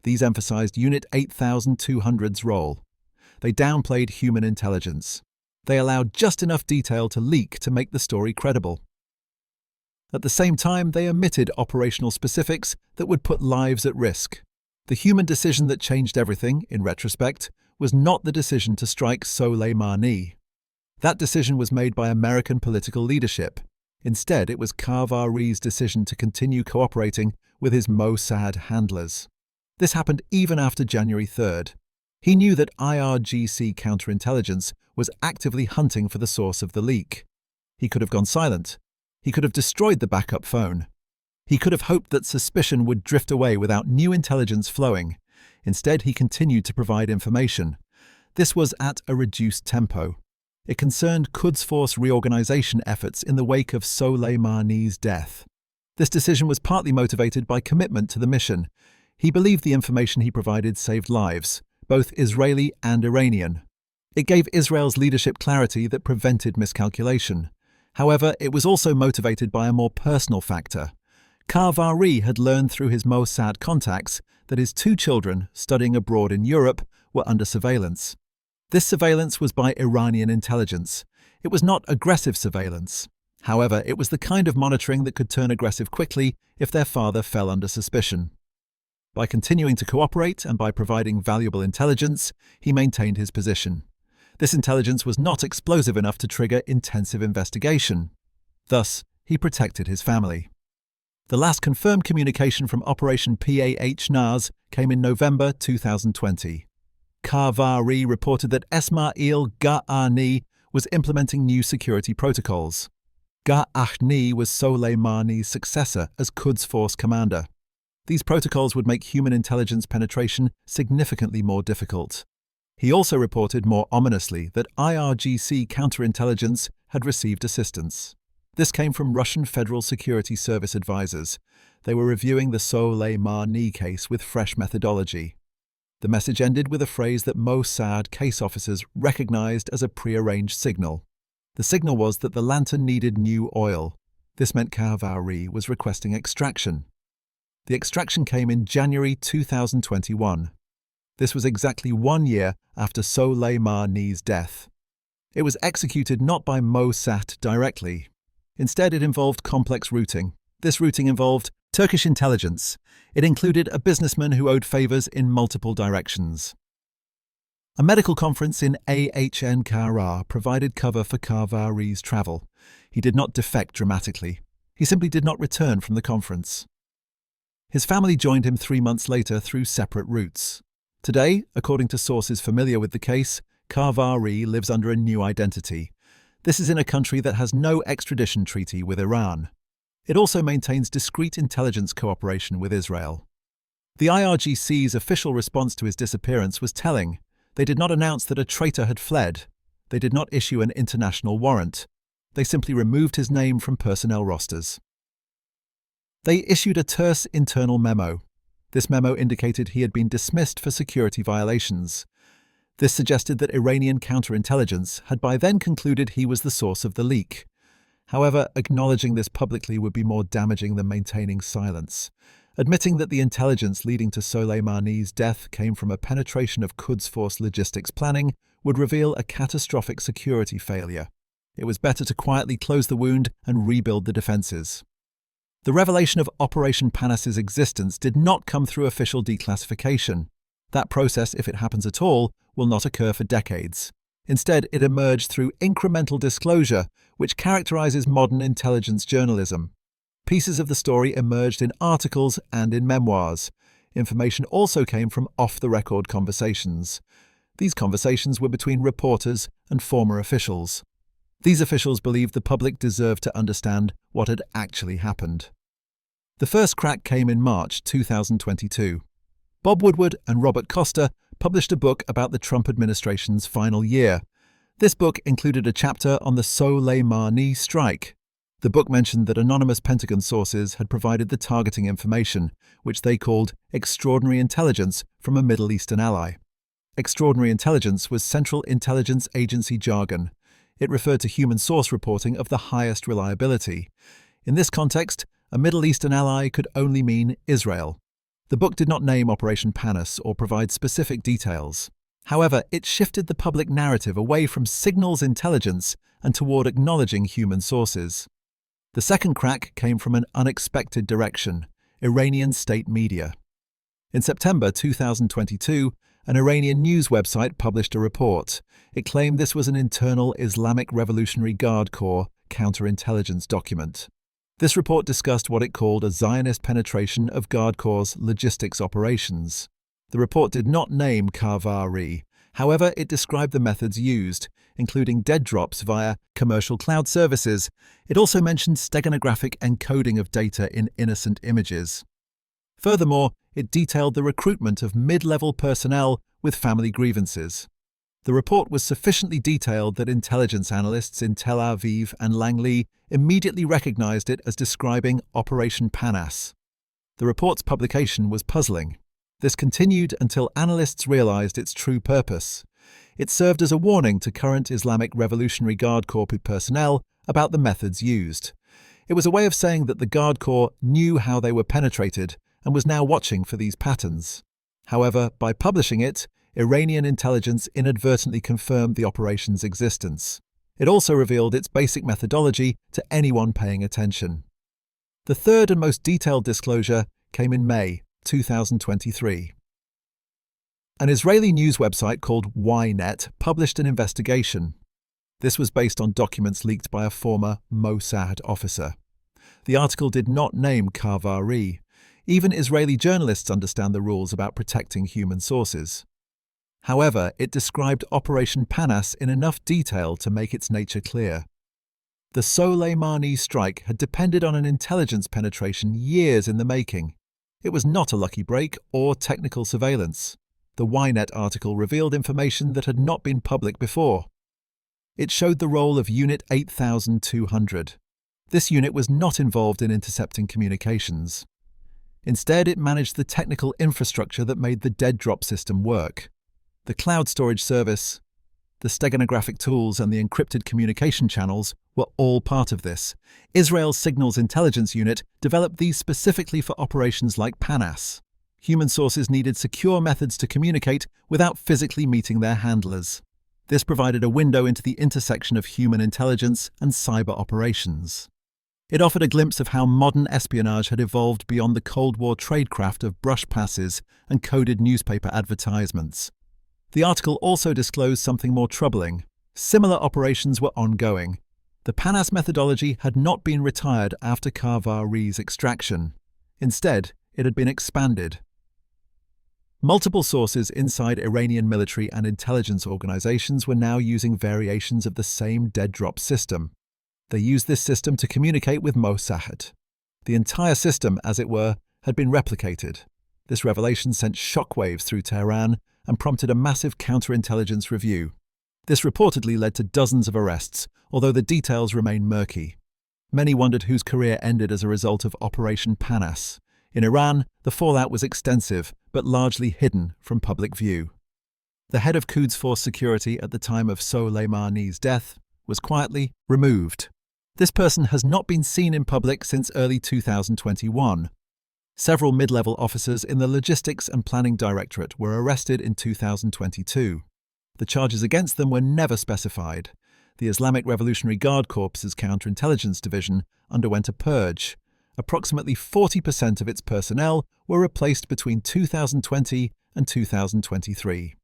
These emphasized Unit 8200's role. They downplayed human intelligence. They allowed just enough detail to leak to make the story credible. At the same time, they omitted operational specifics that would put lives at risk. The human decision that changed everything, in retrospect, was not the decision to strike Soleimani. That decision was made by American political leadership. Instead, it was Covert's decision to continue cooperating with his Mossad handlers. This happened even after January 3rd. He knew that IRGC counterintelligence was actively hunting for the source of the leak. He could have gone silent. He could have destroyed the backup phone. He could have hoped that suspicion would drift away without new intelligence flowing. Instead, he continued to provide information. This was at a reduced tempo. It concerned Quds Force reorganization efforts in the wake of Soleimani's death. This decision was partly motivated by commitment to the mission. He believed the information he provided saved lives, both Israeli and Iranian. It gave Israel's leadership clarity that prevented miscalculation. However, it was also motivated by a more personal factor. Covert had learned through his Mossad contacts that his two children, studying abroad in Europe, were under surveillance. This surveillance was by Iranian intelligence. It was not aggressive surveillance. However, it was the kind of monitoring that could turn aggressive quickly if their father fell under suspicion. By continuing to cooperate and by providing valuable intelligence, he maintained his position. This intelligence was not explosive enough to trigger intensive investigation. Thus, he protected his family. The last confirmed communication from Operation PAHNAS came in November 2020. Covert reported that Esmail Ga'ani was implementing new security protocols. Ga'ani was Soleimani's successor as Quds Force commander. These protocols would make human intelligence penetration significantly more difficult. He also reported more ominously that IRGC counterintelligence had received assistance. This came from Russian Federal Security Service advisors. They were reviewing the Soleimani case with fresh methodology. The message ended with a phrase that Mossad case officers recognized as a prearranged signal. The signal was that the lantern needed new oil. This meant Covert was requesting extraction. The extraction came in January 2021. This was exactly 1 year after Soleimani's death. It was executed not by Mossad directly. Instead, it involved complex routing. This routing involved Turkish intelligence. It included a businessman who owed favors in multiple directions. A medical conference in Ankara provided cover for Covert's travel. He did not defect dramatically. He simply did not return from the conference. His family joined him 3 months later through separate routes. Today, according to sources familiar with the case, Covert lives under a new identity. This is in a country that has no extradition treaty with Iran. It also maintains discreet intelligence cooperation with Israel. The IRGC's official response to his disappearance was telling. They did not announce that a traitor had fled. They did not issue an international warrant. They simply removed his name from personnel rosters. They issued a terse internal memo. This memo indicated he had been dismissed for security violations. This suggested that Iranian counterintelligence had by then concluded he was the source of the leak. However, acknowledging this publicly would be more damaging than maintaining silence. Admitting that the intelligence leading to Soleimani's death came from a penetration of Quds Force logistics planning would reveal a catastrophic security failure. It was better to quietly close the wound and rebuild the defenses. The revelation of Operation Panas's existence did not come through official declassification. That process, if it happens at all, will not occur for decades. Instead, it emerged through incremental disclosure, which characterizes modern intelligence journalism. Pieces of the story emerged in articles and in memoirs. Information also came from off-the-record conversations. These conversations were between reporters and former officials. These officials believed the public deserved to understand what had actually happened. The first crack came in March 2022. Bob Woodward and Robert Costa published a book about the Trump administration's final year. This book included a chapter on the Soleimani strike. The book mentioned that anonymous Pentagon sources had provided the targeting information, which they called extraordinary intelligence from a Middle Eastern ally. Extraordinary intelligence was Central Intelligence Agency jargon. It referred to human source reporting of the highest reliability. In this context, a Middle Eastern ally could only mean Israel. The book did not name Operation Panas or provide specific details. However, it shifted the public narrative away from signals intelligence and toward acknowledging human sources. The second crack came from an unexpected direction: Iranian state media. In September 2022, an Iranian news website published a report. It claimed this was an internal Islamic Revolutionary Guard Corps counterintelligence document. This report discussed what it called a Zionist penetration of Guard Corps' logistics operations. The report did not name Covert. However, it described the methods used, including dead drops via commercial cloud services. It also mentioned steganographic encoding of data in innocent images. Furthermore, it detailed the recruitment of mid-level personnel with family grievances. The report was sufficiently detailed that intelligence analysts in Tel Aviv and Langley immediately recognized it as describing Operation Panas. The report's publication was puzzling. This continued until analysts realized its true purpose. It served as a warning to current Islamic Revolutionary Guard Corps personnel about the methods used. It was a way of saying that the Guard Corps knew how they were penetrated and was now watching for these patterns. However, by publishing it, Iranian intelligence inadvertently confirmed the operation's existence. It also revealed its basic methodology to anyone paying attention. The third and most detailed disclosure came in May 2023. An Israeli news website called Ynet published an investigation. This was based on documents leaked by a former Mossad officer. The article did not name Covert. Even Israeli journalists understand the rules about protecting human sources. However, it described Operation Panas in enough detail to make its nature clear. The Soleimani strike had depended on an intelligence penetration years in the making. It was not a lucky break or technical surveillance. The Ynet article revealed information that had not been public before. It showed the role of Unit 8200. This unit was not involved in intercepting communications. Instead, it managed the technical infrastructure that made the dead drop system work. The cloud storage service, the steganographic tools, and the encrypted communication channels were all part of this. Israel's Signals Intelligence Unit developed these specifically for operations like Panas. Human sources needed secure methods to communicate without physically meeting their handlers. This provided a window into the intersection of human intelligence and cyber operations. It offered a glimpse of how modern espionage had evolved beyond the Cold War tradecraft of brush passes and coded newspaper advertisements. The article also disclosed something more troubling. Similar operations were ongoing. The Panas methodology had not been retired after Covert's extraction. Instead, it had been expanded. Multiple sources inside Iranian military and intelligence organizations were now using variations of the same dead drop system. They used this system to communicate with Mossad. The entire system, as it were, had been replicated. This revelation sent shockwaves through Tehran and prompted a massive counterintelligence review. This reportedly led to dozens of arrests, although the details remain murky. Many wondered whose career ended as a result of Operation Panas. In Iran, the fallout was extensive, but largely hidden from public view. The head of Quds Force Security at the time of Soleimani's death was quietly removed. This person has not been seen in public since early 2021. Several mid-level officers in the Logistics and Planning Directorate were arrested in 2022. The charges against them were never specified. The Islamic Revolutionary Guard Corps's counterintelligence division underwent a purge. Approximately 40% of its personnel were replaced between 2020 and 2023.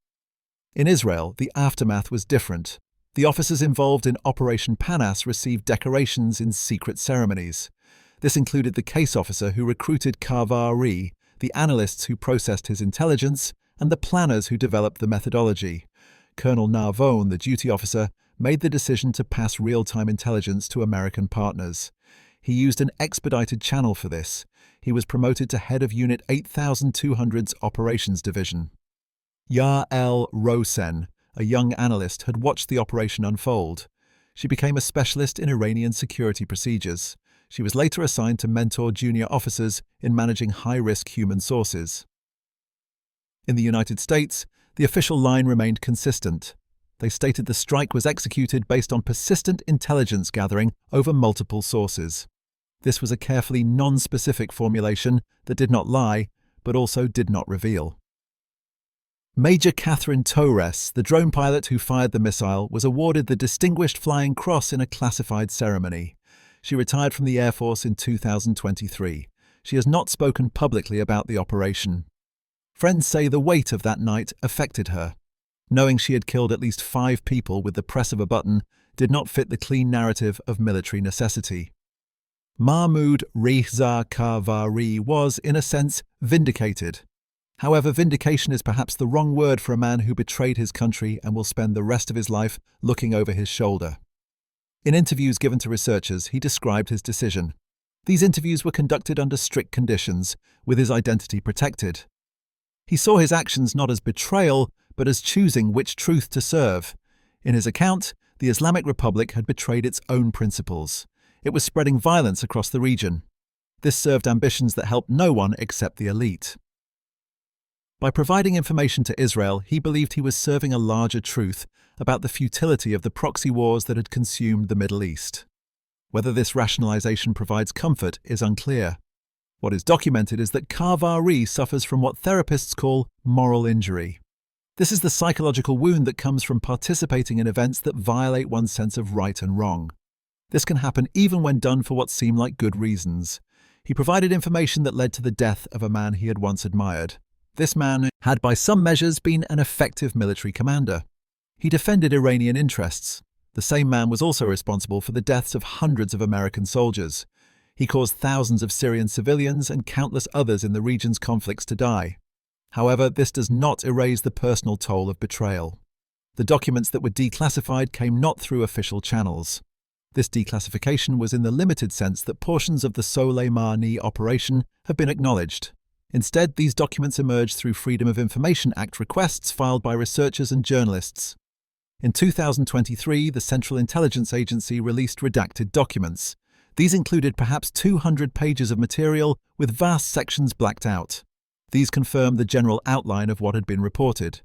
In Israel, the aftermath was different. The officers involved in Operation Panas received decorations in secret ceremonies. This included the case officer who recruited Covert, the analysts who processed his intelligence, and the planners who developed the methodology. Colonel Navon, the duty officer, made the decision to pass real-time intelligence to American partners. He used an expedited channel for this. He was promoted to head of Unit 8200's Operations Division. Yael Rosen, a young analyst, had watched the operation unfold. She became a specialist in Iranian security procedures. She was later assigned to mentor junior officers in managing high-risk human sources. In the United States, the official line remained consistent. They stated the strike was executed based on persistent intelligence gathering over multiple sources. This was a carefully non-specific formulation that did not lie, but also did not reveal. Major Catherine Torres, the drone pilot who fired the missile, was awarded the Distinguished Flying Cross in a classified ceremony. She retired from the Air Force in 2023. She has not spoken publicly about the operation. Friends say the weight of that night affected her. Knowing she had killed at least 5 people with the press of a button did not fit the clean narrative of military necessity. Mahmoud Reza Kavari was, in a sense, vindicated. However, vindication is perhaps the wrong word for a man who betrayed his country and will spend the rest of his life looking over his shoulder. In interviews given to researchers, he described his decision. These interviews were conducted under strict conditions, with his identity protected. He saw his actions not as betrayal, but as choosing which truth to serve. In his account, the Islamic Republic had betrayed its own principles. It was spreading violence across the region. This served ambitions that helped no one except the elite. By providing information to Israel, he believed he was serving a larger truth about the futility of the proxy wars that had consumed the Middle East. Whether this rationalization provides comfort is unclear. What is documented is that Kavari suffers from what therapists call moral injury. This is the psychological wound that comes from participating in events that violate one's sense of right and wrong. This can happen even when done for what seem like good reasons. He provided information that led to the death of a man he had once admired. This man had by some measures been an effective military commander. He defended Iranian interests. The same man was also responsible for the deaths of hundreds of American soldiers. He caused thousands of Syrian civilians and countless others in the region's conflicts to die. However, this does not erase the personal toll of betrayal. The documents that were declassified came not through official channels. This declassification was in the limited sense that portions of the Soleimani operation have been acknowledged. Instead, these documents emerged through Freedom of Information Act requests filed by researchers and journalists. In 2023, the Central Intelligence Agency released redacted documents. These included perhaps 200 pages of material with vast sections blacked out. These confirmed the general outline of what had been reported.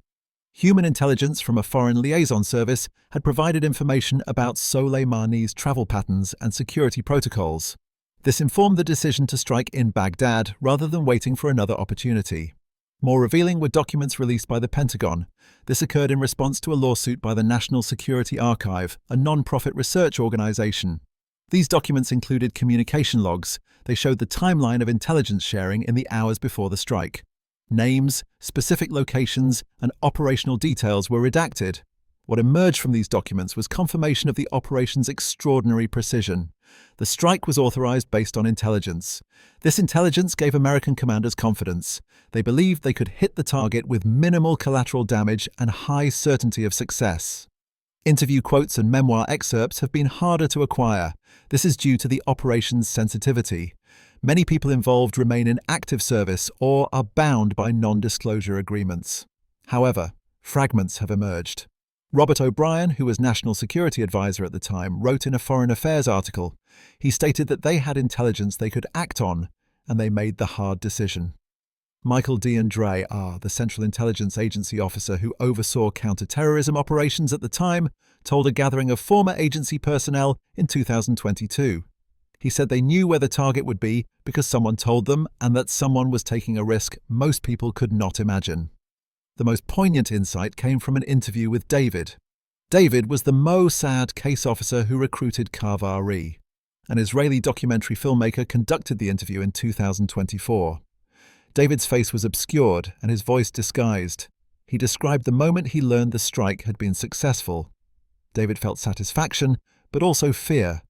Human intelligence from a foreign liaison service had provided information about Soleimani's travel patterns and security protocols. This informed the decision to strike in Baghdad rather than waiting for another opportunity. More revealing were documents released by the Pentagon. This occurred in response to a lawsuit by the National Security Archive, a non-profit research organization. These documents included communication logs. They showed the timeline of intelligence sharing in the hours before the strike. Names, specific locations, and operational details were redacted. What emerged from these documents was confirmation of the operation's extraordinary precision. The strike was authorized based on intelligence. This intelligence gave American commanders confidence. They believed they could hit the target with minimal collateral damage and high certainty of success. Interview quotes and memoir excerpts have been harder to acquire. This is due to the operation's sensitivity. Many people involved remain in active service or are bound by non-disclosure agreements. However, fragments have emerged. Robert O'Brien, who was National Security Advisor at the time, wrote in a Foreign Affairs article. He stated that they had intelligence they could act on, and they made the hard decision. Michael D. Andre, the Central Intelligence Agency officer who oversaw counter-terrorism operations at the time, told a gathering of former agency personnel in 2022. He said they knew where the target would be because someone told them, and that someone was taking a risk most people could not imagine. The most poignant insight came from an interview with David. David was the Mossad case officer who recruited Covert. An Israeli documentary filmmaker conducted the interview in 2024. David's face was obscured and his voice disguised. He described the moment he learned the strike had been successful. David felt satisfaction, but also fear.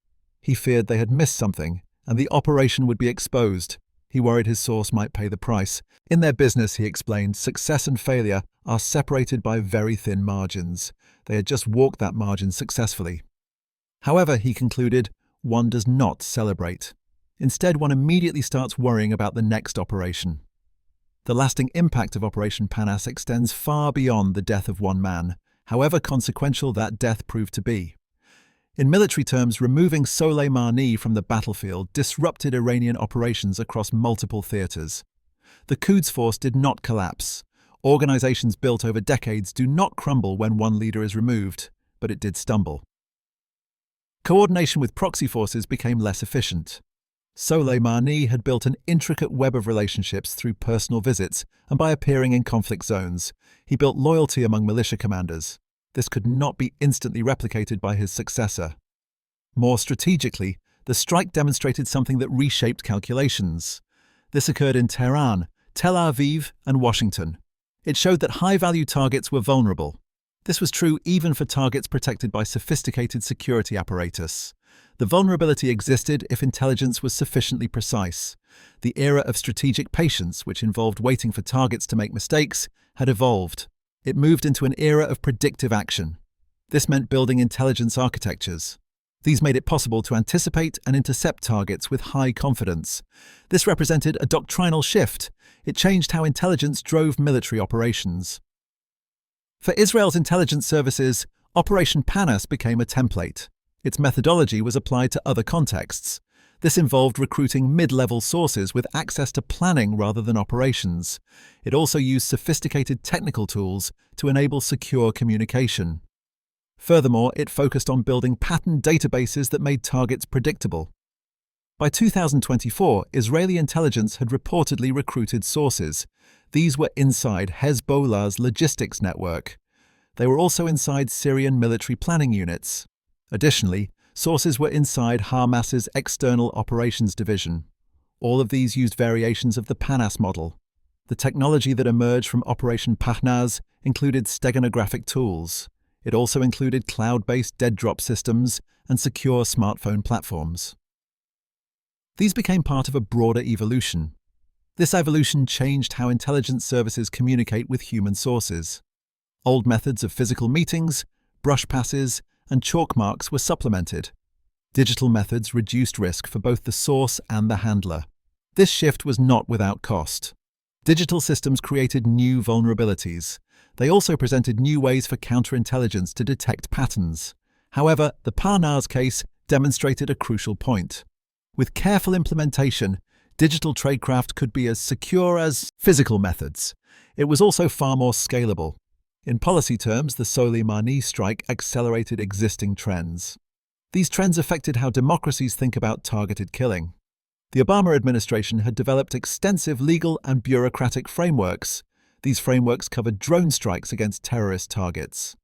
He feared they had missed something, and the operation would be exposed. He worried his source might pay the price. In their business, he explained, success and failure are separated by very thin margins. They had just walked that margin successfully. However, he concluded, one does not celebrate. Instead, one immediately starts worrying about the next operation. The lasting impact of Operation Panas extends far beyond the death of one man, however consequential that death proved to be. In military terms, removing Soleimani from the battlefield disrupted Iranian operations across multiple theaters. The Quds force did not collapse. Organizations built over decades do not crumble when one leader is removed, but it did stumble. Coordination with proxy forces became less efficient. Soleimani had built an intricate web of relationships through personal visits and by appearing in conflict zones. He built loyalty among militia commanders. This could not be instantly replicated by his successor. More strategically, the strike demonstrated something that reshaped calculations. This occurred in Tehran, Tel Aviv, and Washington. It showed that high-value targets were vulnerable. This was true even for targets protected by sophisticated security apparatus. The vulnerability existed if intelligence was sufficiently precise. The era of strategic patience, which involved waiting for targets to make mistakes, had evolved. It moved into an era of predictive action. This meant building intelligence architectures. These made it possible to anticipate and intercept targets with high confidence. This represented a doctrinal shift. It changed how intelligence drove military operations. For Israel's intelligence services, Operation Panas became a template. Its methodology was applied to other contexts. This involved recruiting mid-level sources with access to planning rather than operations. It also used sophisticated technical tools to enable secure communication. Furthermore, it focused on building pattern databases that made targets predictable. By 2024, Israeli intelligence had reportedly recruited sources. These were inside Hezbollah's logistics network. They were also inside Syrian military planning units. Additionally, sources were inside Hamas's External Operations Division. All of these used variations of the Panas model. The technology that emerged from Operation Panas included steganographic tools. It also included cloud-based dead-drop systems and secure smartphone platforms. These became part of a broader evolution. This evolution changed how intelligence services communicate with human sources. Old methods of physical meetings, brush passes, and chalk marks were supplemented. Digital methods reduced risk for both the source and the handler. This shift was not without cost. Digital systems created new vulnerabilities. They also presented new ways for counterintelligence to detect patterns. However, the Panas case demonstrated a crucial point. With careful implementation, digital tradecraft could be as secure as physical methods. It was also far more scalable. In policy terms, the Soleimani strike accelerated existing trends. These trends affected how democracies think about targeted killing. The Obama administration had developed extensive legal and bureaucratic frameworks. These frameworks covered drone strikes against terrorist targets.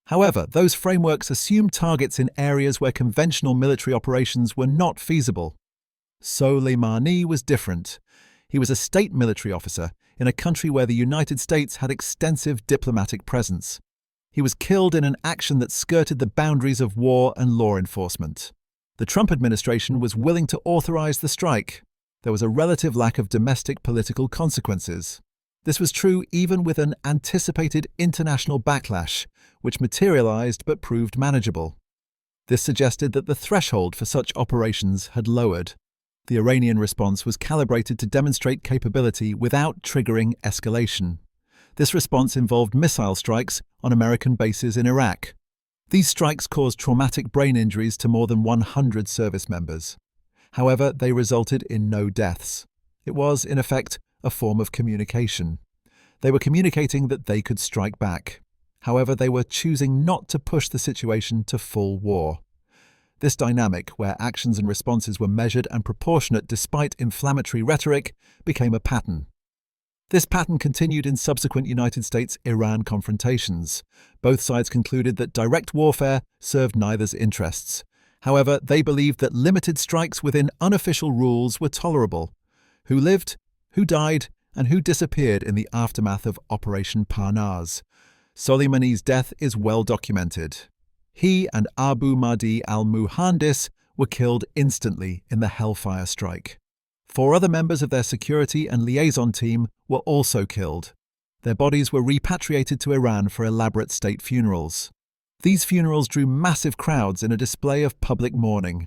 However, those frameworks assumed targets in areas where conventional military operations were not feasible. Soleimani was different. He was a state military officer in a country where the United States had extensive diplomatic presence. He was killed in an action that skirted the boundaries of war and law enforcement. The Trump administration was willing to authorize the strike. There was a relative lack of domestic political consequences. This was true even with an anticipated international backlash, which materialized but proved manageable. This suggested that the threshold for such operations had lowered. The Iranian response was calibrated to demonstrate capability without triggering escalation. This response involved missile strikes on American bases in Iraq. These strikes caused traumatic brain injuries to more than 100 service members. However, they resulted in no deaths. It was, in effect, a form of communication. They were communicating that they could strike back. However, they were choosing not to push the situation to full war. This dynamic, where actions and responses were measured and proportionate despite inflammatory rhetoric, became a pattern. This pattern continued in subsequent United States-Iran confrontations. Both sides concluded that direct warfare served neither's interests. However, they believed that limited strikes within unofficial rules were tolerable. Who lived, who died, and who disappeared in the aftermath of Operation Parnas? Soleimani's death is well documented. He and Abu Mahdi al-Muhandis were killed instantly in the Hellfire strike. 4 other members of their security and liaison team were also killed. Their bodies were repatriated to Iran for elaborate state funerals. These funerals drew massive crowds in a display of public mourning.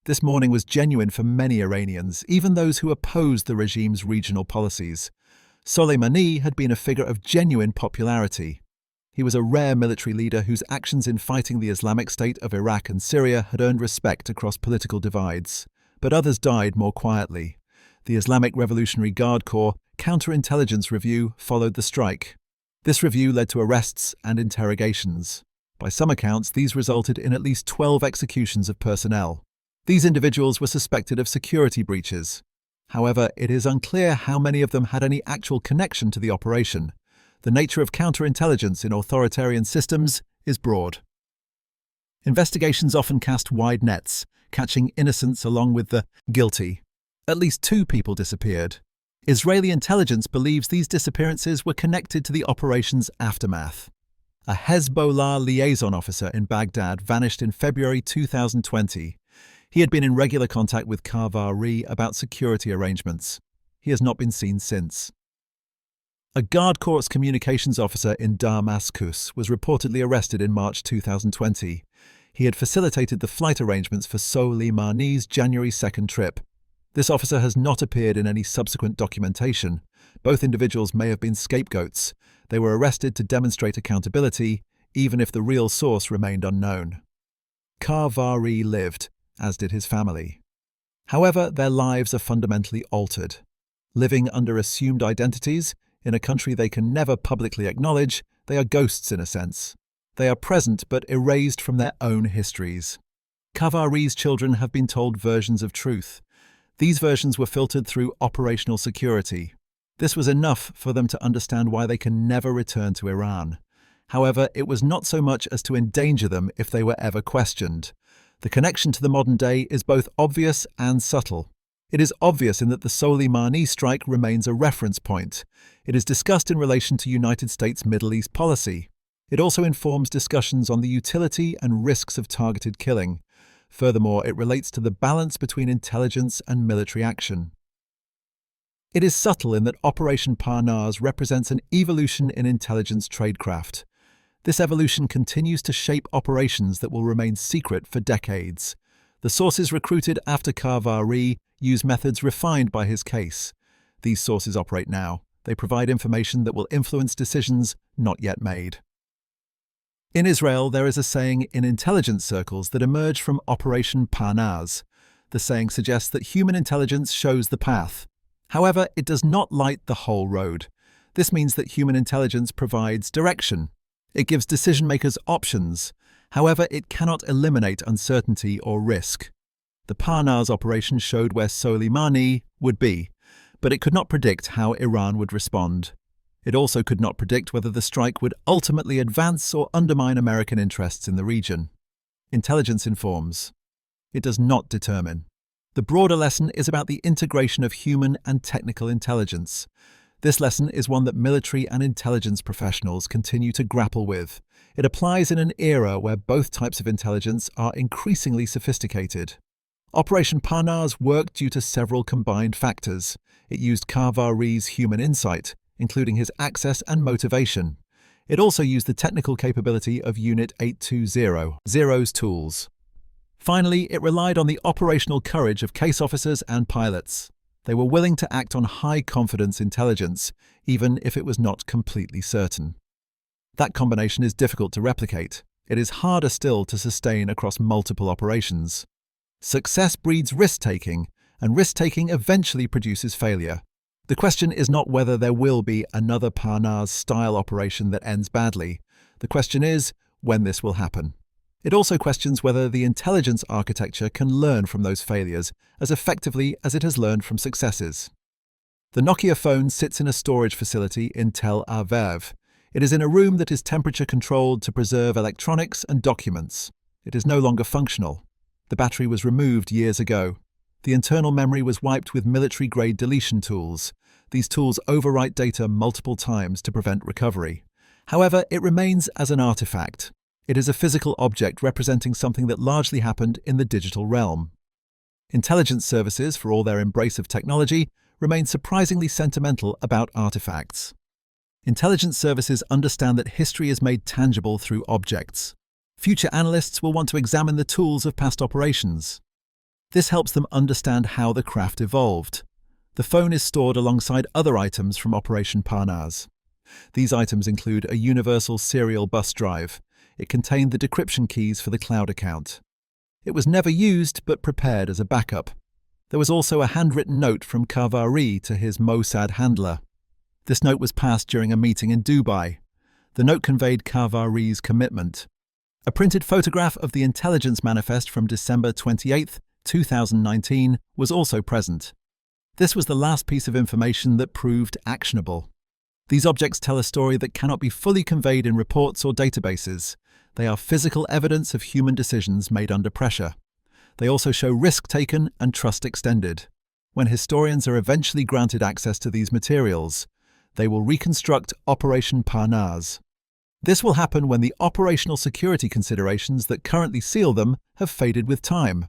This mourning was genuine for many Iranians, even those who opposed the regime's regional policies. Soleimani had been a figure of genuine popularity. He was a rare military leader whose actions in fighting the Islamic State of Iraq and Syria had earned respect across political divides. But others died more quietly. The Islamic Revolutionary Guard Corps counterintelligence review followed the strike. This review led to arrests and interrogations. By some accounts, these resulted in at least 12 executions of personnel. These individuals were suspected of security breaches. However, it is unclear how many of them had any actual connection to the operation. The nature of counterintelligence in authoritarian systems is broad. Investigations often cast wide nets, catching innocents along with the guilty. At least 2 people disappeared. Israeli intelligence believes these disappearances were connected to the operation's aftermath. A Hezbollah liaison officer in Baghdad vanished in February 2020. He had been in regular contact with Covert about security arrangements. He has not been seen since. A Guard Corps communications officer in Damascus was reportedly arrested in March 2020. He had facilitated the flight arrangements for Soleimani's January 2nd trip. This officer has not appeared in any subsequent documentation. Both individuals may have been scapegoats. They were arrested to demonstrate accountability, even if the real source remained unknown. Covert lived, as did his family. However, their lives are fundamentally altered. Living under assumed identities, in a country they can never publicly acknowledge, they are ghosts in a sense. They are present but erased from their own histories. Covert's children have been told versions of truth. These versions were filtered through operational security. This was enough for them to understand why they can never return to Iran. However, it was not so much as to endanger them if they were ever questioned. The connection to the modern day is both obvious and subtle. It is obvious in that the Soleimani strike remains a reference point. It is discussed in relation to United States Middle East policy. It also informs discussions on the utility and risks of targeted killing. Furthermore, it relates to the balance between intelligence and military action. It is subtle in that Operation Parnas represents an evolution in intelligence tradecraft. This evolution continues to shape operations that will remain secret for decades. The sources recruited after Covert use methods refined by his case. These sources operate now. They provide information that will influence decisions not yet made. In Israel, there is a saying in intelligence circles that emerged from Operation Parnas. The saying suggests that human intelligence shows the path. However, it does not light the whole road. This means that human intelligence provides direction. It gives decision-makers options. However, it cannot eliminate uncertainty or risk. The Parnas operation showed where Soleimani would be, but it could not predict how Iran would respond. It also could not predict whether the strike would ultimately advance or undermine American interests in the region. Intelligence informs. It does not determine. The broader lesson is about the integration of human and technical intelligence. This lesson is one that military and intelligence professionals continue to grapple with. It applies in an era where both types of intelligence are increasingly sophisticated. Operation Parnas worked due to several combined factors. It used Covert's human insight, including his access and motivation. It also used the technical capability of Unit 820's tools. Finally, it relied on the operational courage of case officers and pilots. They were willing to act on high-confidence intelligence, even if it was not completely certain. That combination is difficult to replicate. It is harder still to sustain across multiple operations. Success breeds risk-taking, and risk-taking eventually produces failure. The question is not whether there will be another Parnas-style operation that ends badly. The question is when this will happen. It also questions whether the intelligence architecture can learn from those failures as effectively as it has learned from successes. The Nokia phone sits in a storage facility in Tel Aviv. It is in a room that is temperature-controlled to preserve electronics and documents. It is no longer functional. The battery was removed years ago. The internal memory was wiped with military-grade deletion tools. These tools overwrite data multiple times to prevent recovery. However, it remains as an artifact. It is a physical object representing something that largely happened in the digital realm. Intelligence services, for all their embrace of technology, remain surprisingly sentimental about artifacts. Intelligence services understand that history is made tangible through objects. Future analysts will want to examine the tools of past operations. This helps them understand how the craft evolved. The phone is stored alongside other items from Operation Parnas. These items include a universal serial bus drive. It contained the decryption keys for the cloud account. It was never used but prepared as a backup. There was also a handwritten note from Covert to his Mossad handler. This note was passed during a meeting in Dubai. The note conveyed Covert's commitment. A printed photograph of the intelligence manifest from December 28, 2019 was also present. This was the last piece of information that proved actionable. These objects tell a story that cannot be fully conveyed in reports or databases. They are physical evidence of human decisions made under pressure. They also show risk taken and trust extended. When historians are eventually granted access to these materials, they will reconstruct Operation Parnas. This will happen when the operational security considerations that currently seal them have faded with time.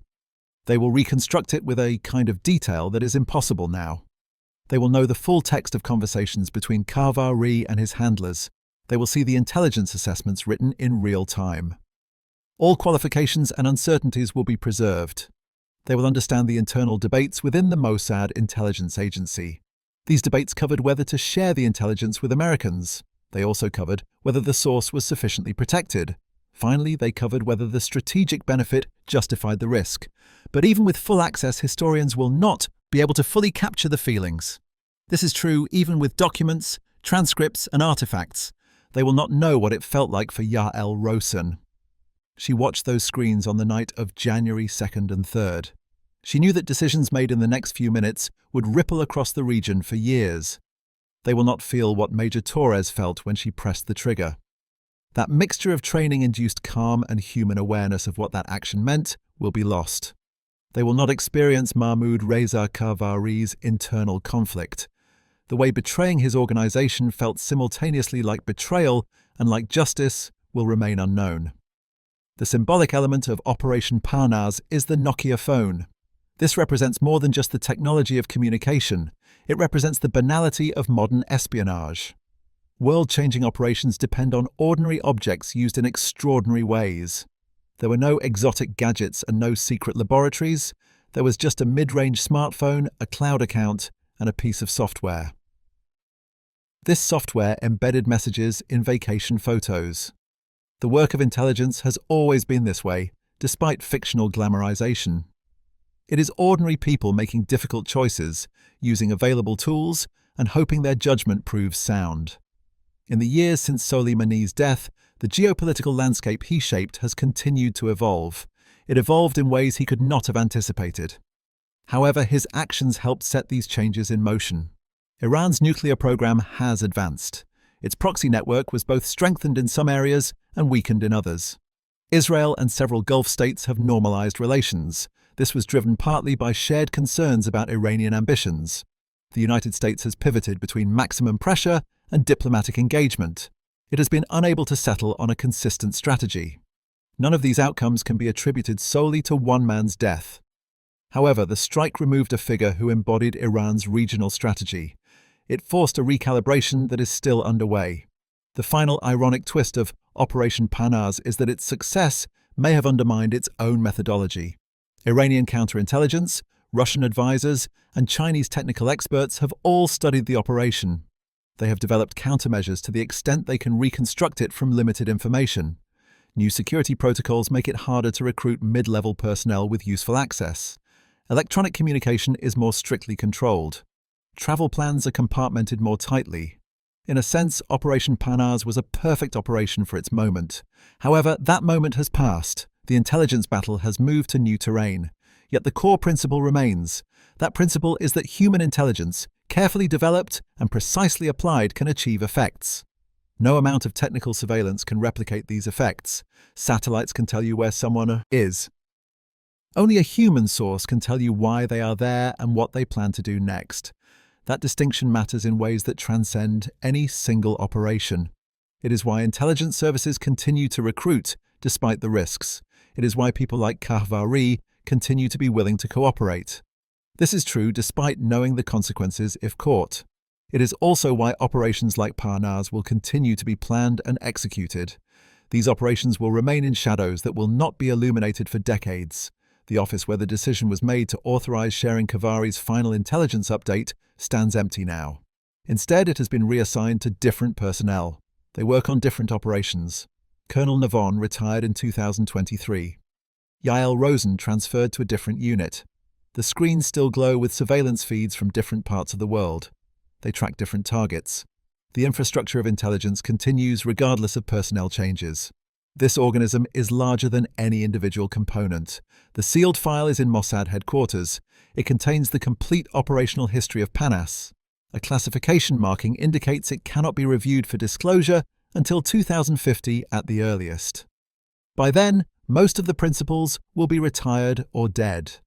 They will reconstruct it with a kind of detail that is impossible now. They will know the full text of conversations between Covert and his handlers. They will see the intelligence assessments written in real time. All qualifications and uncertainties will be preserved. They will understand the internal debates within the Mossad intelligence agency. These debates covered whether to share the intelligence with Americans. They also covered whether the source was sufficiently protected. Finally, they covered whether the strategic benefit justified the risk. But even with full access, historians will not be able to fully capture the feelings. This is true even with documents, transcripts, and artifacts. They will not know what it felt like for Yael Rosen. She watched those screens on the night of January 2nd and 3rd. She knew that decisions made in the next few minutes would ripple across the region for years. They will not feel what Major Torres felt when she pressed the trigger. That mixture of training-induced calm and human awareness of what that action meant will be lost. They will not experience Mahmoud Reza Kavarri's internal conflict. The way betraying his organization felt simultaneously like betrayal and like justice will remain unknown. The symbolic element of Operation Parnas is the Nokia phone. This represents more than just the technology of communication. It represents the banality of modern espionage. World-changing operations depend on ordinary objects used in extraordinary ways. There were no exotic gadgets and no secret laboratories. There was just a mid-range smartphone, a cloud account, and a piece of software. This software embedded messages in vacation photos. The work of intelligence has always been this way, despite fictional glamorization. It is ordinary people making difficult choices, using available tools, and hoping their judgment proves sound. In the years since Soleimani's death, the geopolitical landscape he shaped has continued to evolve. It evolved in ways he could not have anticipated. However, his actions helped set these changes in motion. Iran's nuclear program has advanced. Its proxy network was both strengthened in some areas and weakened in others. Israel and several Gulf states have normalized relations. This was driven partly by shared concerns about Iranian ambitions. The United States has pivoted between maximum pressure and diplomatic engagement. It has been unable to settle on a consistent strategy. None of these outcomes can be attributed solely to one man's death. However, the strike removed a figure who embodied Iran's regional strategy. It forced a recalibration that is still underway. The final ironic twist of Operation Parnas is that its success may have undermined its own methodology. Iranian counterintelligence, Russian advisors, and Chinese technical experts have all studied the operation. They have developed countermeasures to the extent they can reconstruct it from limited information. New security protocols make it harder to recruit mid-level personnel with useful access. Electronic communication is more strictly controlled. Travel plans are compartmented more tightly. In a sense, Operation Panas was a perfect operation for its moment. However, that moment has passed. The intelligence battle has moved to new terrain. Yet the core principle remains. That principle is that human intelligence, carefully developed and precisely applied, can achieve effects. No amount of technical surveillance can replicate these effects. Satellites can tell you where someone is. Only a human source can tell you why they are there and what they plan to do next. That distinction matters in ways that transcend any single operation. It is why intelligence services continue to recruit, despite the risks. It is why people like Covert continue to be willing to cooperate. This is true despite knowing the consequences if caught. It is also why operations like Panas will continue to be planned and executed. These operations will remain in shadows that will not be illuminated for decades. The office where the decision was made to authorize sharing Covert's final intelligence update stands empty now. Instead, it has been reassigned to different personnel. They work on different operations. Colonel Navon retired in 2023. Yael Rosen transferred to a different unit. The screens still glow with surveillance feeds from different parts of the world. They track different targets. The infrastructure of intelligence continues regardless of personnel changes. This organism is larger than any individual component. The sealed file is in Mossad headquarters. It contains the complete operational history of Panas. A classification marking indicates it cannot be reviewed for disclosure until 2050 at the earliest. By then, most of the principals will be retired or dead.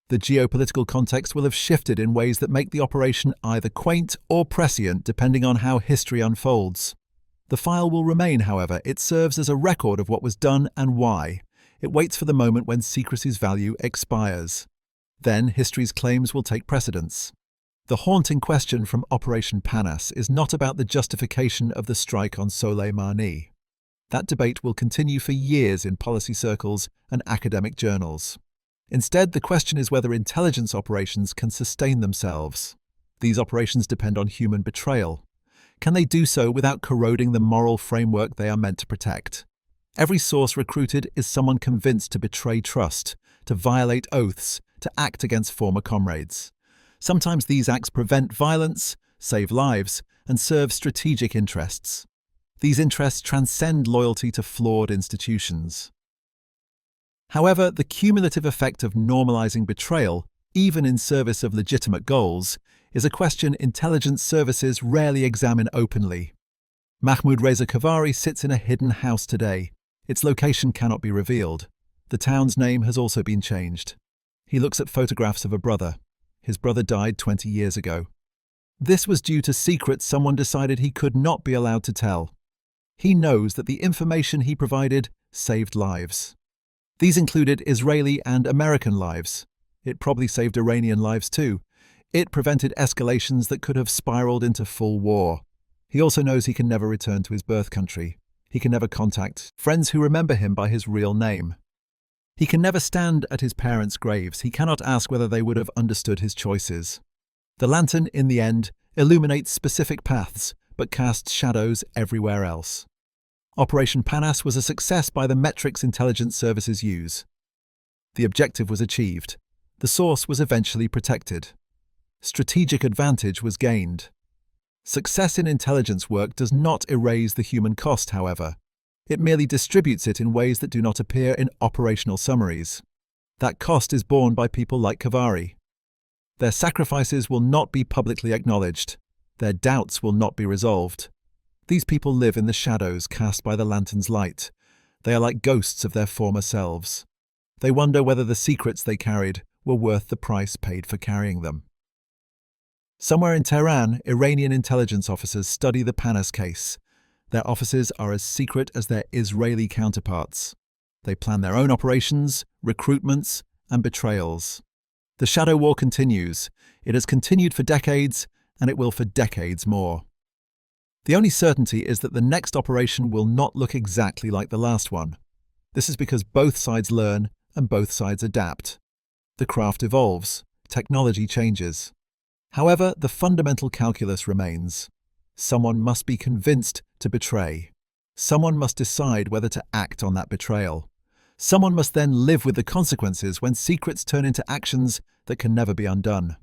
The geopolitical context will have shifted in ways that make the operation either quaint or prescient depending on how history unfolds. The file will remain, however. It serves as a record of what was done and why. It waits for the moment when secrecy's value expires. Then history's claims will take precedence. The haunting question from Operation Panas is not about the justification of the strike on Soleimani. That debate will continue for years in policy circles and academic journals. Instead, the question is whether intelligence operations can sustain themselves. These operations depend on human betrayal. Can they do so without corroding the moral framework they are meant to protect? Every source recruited is someone convinced to betray trust, to violate oaths, to act against former comrades. Sometimes these acts prevent violence, save lives, and serve strategic interests. These interests transcend loyalty to flawed institutions. However, the cumulative effect of normalizing betrayal, even in service of legitimate goals, is a question intelligence services rarely examine openly. Mahmoud Reza Kavari sits in a hidden house today. Its location cannot be revealed. The town's name has also been changed. He looks at photographs of a brother. His brother died 20 years ago. This was due to secrets someone decided he could not be allowed to tell. He knows that the information he provided saved lives. These included Israeli and American lives. It probably saved Iranian lives too. It prevented escalations that could have spiraled into full war. He also knows he can never return to his birth country. He can never contact friends who remember him by his real name. He can never stand at his parents' graves. He cannot ask whether they would have understood his choices. The lantern, in the end, illuminates specific paths, but casts shadows everywhere else. Operation Panas was a success by the metrics intelligence services use. The objective was achieved. The source was eventually protected. Strategic advantage was gained. Success in intelligence work does not erase the human cost, however. It merely distributes it in ways that do not appear in operational summaries. That cost is borne by people like Kavari. Their sacrifices will not be publicly acknowledged. Their doubts will not be resolved. These people live in the shadows cast by the lantern's light. They are like ghosts of their former selves. They wonder whether the secrets they carried were worth the price paid for carrying them. Somewhere in Tehran, Iranian intelligence officers study the Panas case. Their offices are as secret as their Israeli counterparts. They plan their own operations, recruitments, and betrayals. The shadow war continues. It has continued for decades, and it will for decades more. The only certainty is that the next operation will not look exactly like the last one. This is because both sides learn and both sides adapt. The craft evolves, technology changes. However, the fundamental calculus remains. Someone must be convinced to betray. Someone must decide whether to act on that betrayal. Someone must then live with the consequences when secrets turn into actions that can never be undone.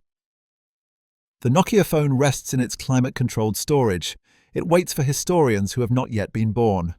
The Nokia phone rests in its climate-controlled storage. It waits for historians who have not yet been born.